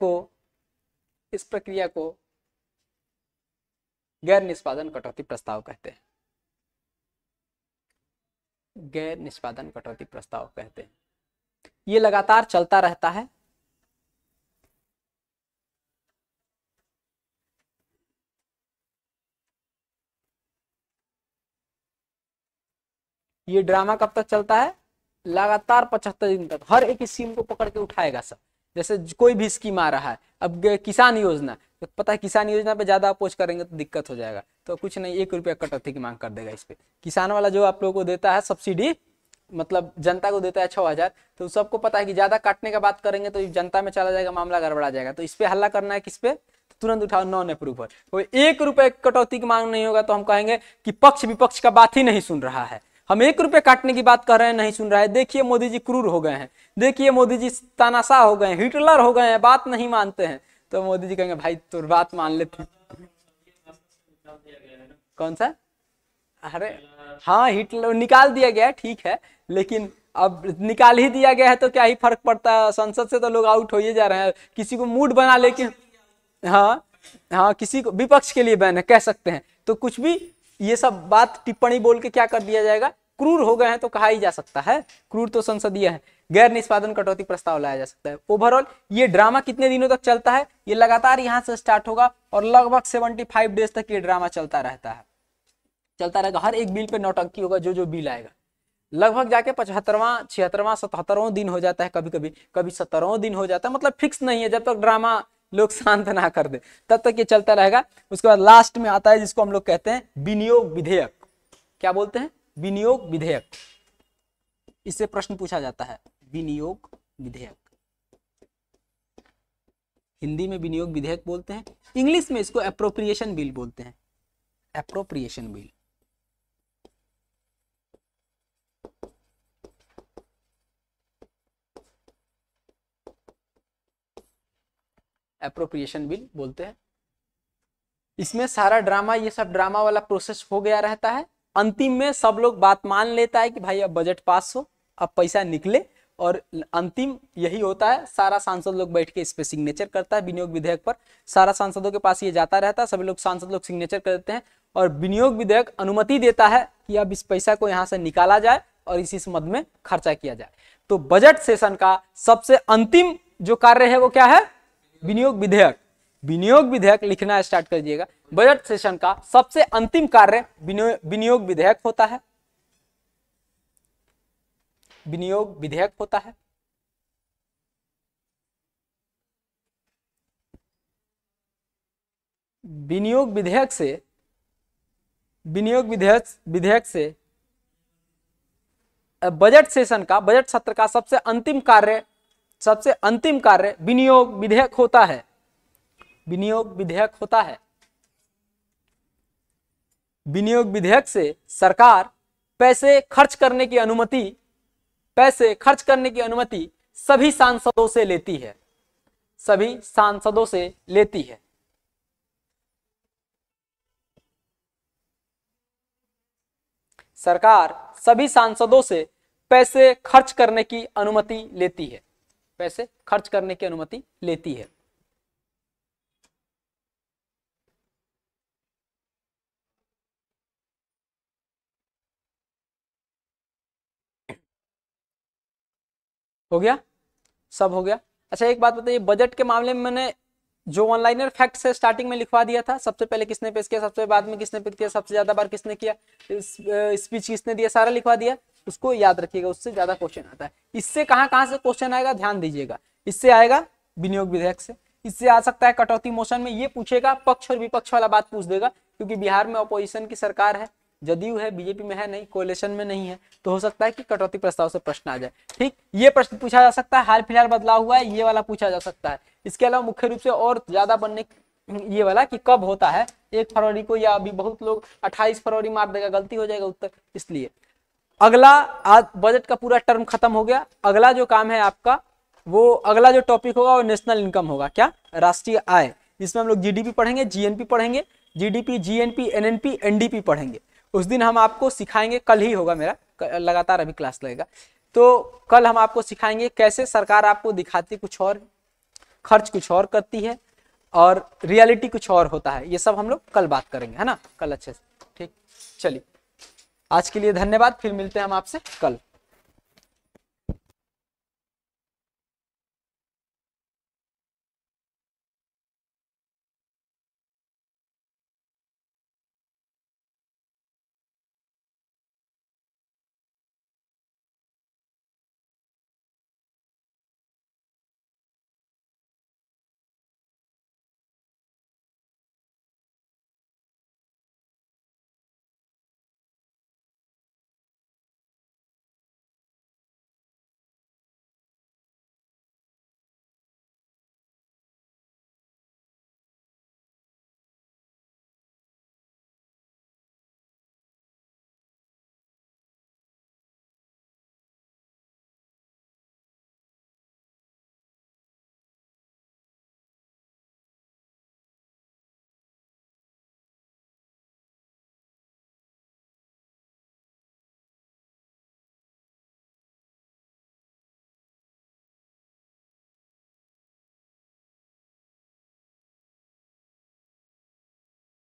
को गैर निष्पादन कटौती प्रस्ताव कहते हैं। गैर निष्पादन कटौती प्रस्ताव कहते हैं। ये लगातार चलता रहता है। ये ड्रामा कब तक चलता है? लगातार 75 दिन तक हर एक स्कीम को पकड़ के उठाएगा सब। जैसे कोई भी स्कीम आ रहा है, अब किसान योजना, तो पता है किसान योजना पे ज्यादा अपोज करेंगे तो दिक्कत हो जाएगा, तो कुछ नहीं 1 रुपया कटौती की मांग कर देगा इस पे। किसान वाला जो आप लोगों को देता है सब्सिडी, मतलब जनता को देता है 6000, तो सबको पता है कि ज्यादा काटने का बात करेंगे तो जनता में चला जाएगा, मामला गड़बड़ा जाएगा, तो इस पे हल्ला करना है किस पे? तुरंत उठाओ नॉन अप्रूवल। कोई 1 रुपए कटौती की मांग नहीं होगा तो हम कहेंगे कि पक्ष विपक्ष का बात ही नहीं सुन रहा है। हम 1 रुपए काटने की बात कर रहे हैं, नहीं सुन रहा है। देखिए मोदी जी क्रूर हो गए हैं, देखिए मोदी जी तानाशाह हो गए हैं, हिटलर हो गए हैं, बात नहीं मानते हैं। तो मोदी जी कहेंगे भाई तो बात मान लेते हैं। कौन सा? अरे हाँ, हिटलर निकाल दिया गया, ठीक है, लेकिन अब निकाल ही दिया गया है तो क्या ही फर्क पड़ता है? संसद से तो लोग आउट हो ही जा रहे हैं। किसी को मूड बना लेके, हाँ हाँ, किसी को विपक्ष के लिए बैन है कह सकते हैं, तो कुछ भी ये सब बात टिप्पणी बोल के क्या कर दिया जाएगा? क्रूर हो गए हैं तो कहा ही जा सकता है, क्रूर तो संसदीय है। गैर निष्पादन कटौती प्रस्ताव लाया जा सकता है। ओवरऑल ये ड्रामा कितने दिनों तक चलता है? ये लगातार यहाँ से स्टार्ट होगा और लगभग 75 डेज तक ये ड्रामा चलता रहता है, चलता रहेगा। हर एक बिल पे नौटंकी होगा, जो बिल आएगा लगभग जाके 75वां 76वां 77वां दिन हो जाता है, कभी कभी 17वां दिन हो जाता है, मतलब फिक्स नहीं है। जब तक ड्रामा लोग शांत ना कर दे तब तक ये चलता रहेगा। उसके बाद लास्ट में आता है जिसको हम लोग कहते हैं विनियोग विधेयक। क्या बोलते हैं? विनियोग विधेयक। इससे प्रश्न पूछा जाता है, विनियोग विधेयक। हिंदी में विनियोग विधेयक बोलते हैं, इंग्लिश में इसको एप्रोप्रिएशन बिल बोलते हैं। Appropriation bill. एप्रोप्रिएशन बिल बोलते हैं। इसमें सारा ड्रामा, ये सब ड्रामा वाला प्रोसेस हो गया रहता है। अंतिम में सब लोग बात मान लेता है कि भाई अब बजट पास हो, अब पैसा निकले, और अंतिम यही होता है। सारा सांसद लोग बैठ के इस पे सिग्नेचर करता है विनियोग विधेयक पर। सारा सांसदों के पास ये जाता रहता है, सभी लोग सांसद लोग सिग्नेचर कर देते हैं और विनियोग विधेयक अनुमति देता है कि अब इस पैसा को यहाँ से निकाला जाए और इसी मद में खर्चा किया जाए। तो बजट सेशन का सबसे अंतिम जो कार्य है वो क्या है? विनियोग विधेयक। विनियोग विधेयक लिखना स्टार्ट कर दिएगा। बजट सेशन का सबसे अंतिम कार्य विनियोग विधेयक होता है। विनियोग विधेयक होता है। विनियोग विधेयक से बजट सेशन का, बजट सत्र का सबसे अंतिम कार्य विनियोग विधेयक होता है। विनियोग विधेयक होता है। विनियोग विधेयक से सरकार पैसे खर्च करने की अनुमति सभी सांसदों से लेती है। सभी सांसदों से लेती है। सरकार सभी सांसदों से पैसे खर्च करने की अनुमति लेती है। पैसे खर्च करने की अनुमति लेती है। हो गया? सब हो गया? अच्छा एक बात बताइए, बजट के मामले में मैंने जो ऑनलाइनर फैक्ट से स्टार्टिंग में लिखवा दिया था, सबसे पहले किसने पेश किया, सबसे बाद में किसने पेश किया, सबसे ज्यादा बार किसने किया, स्पीच किसने दिया, सारा लिखवा दिया। उसको याद रखिएगा, उससे ज्यादा क्वेश्चन आता है। इससे कहां से क्वेश्चन आएगा ध्यान दीजिएगा। इससे आएगा विनियोग विधेयक से, इससे आ सकता है कटौती मोशन में। ये पूछेगा, पक्ष और विपक्ष वाला बात पूछ देगा, क्योंकि बिहार में अपोजिशन की सरकार है, जदयू है, बीजेपी में है नहीं, कोalition में नहीं है, तो हो सकता है कि कटौती प्रस्ताव से प्रश्न आ जाए। ठीक, ये प्रश्न पूछा जा सकता है। हाल फिलहाल बदलाव हुआ है, ये वाला पूछा जा सकता है। इसके अलावा मुख्य रूप से और ज्यादा बनने ये वाला कि कब होता है, 1 फरवरी को, या अभी बहुत लोग 28 फरवरी मार देगा, गलती हो जाएगा उत्तर। इसलिए अगला, आज बजट का पूरा टर्म खत्म हो गया। अगला जो काम है आपका, वो अगला जो टॉपिक होगा वो नेशनल इनकम होगा। क्या? राष्ट्रीय आय। इसमें हम लोग जीडीपी पढ़ेंगे, जीएनपी पढ़ेंगे, जीडीपी, जीएनपी, एनएनपी, एनडीपी पढ़ेंगे। उस दिन हम आपको सिखाएंगे, कल ही होगा मेरा, लगातार अभी क्लास लगेगा, तो कल हम आपको सिखाएंगे कैसे सरकार आपको दिखाती कुछ और, खर्च कुछ और करती है, और रियलिटी कुछ और होता है। ये सब हम लोग कल बात करेंगे, है ना, कल अच्छे से। ठीक, चलिए। आज के लिए धन्यवाद, फिर मिलते हैं हम आपसे कल।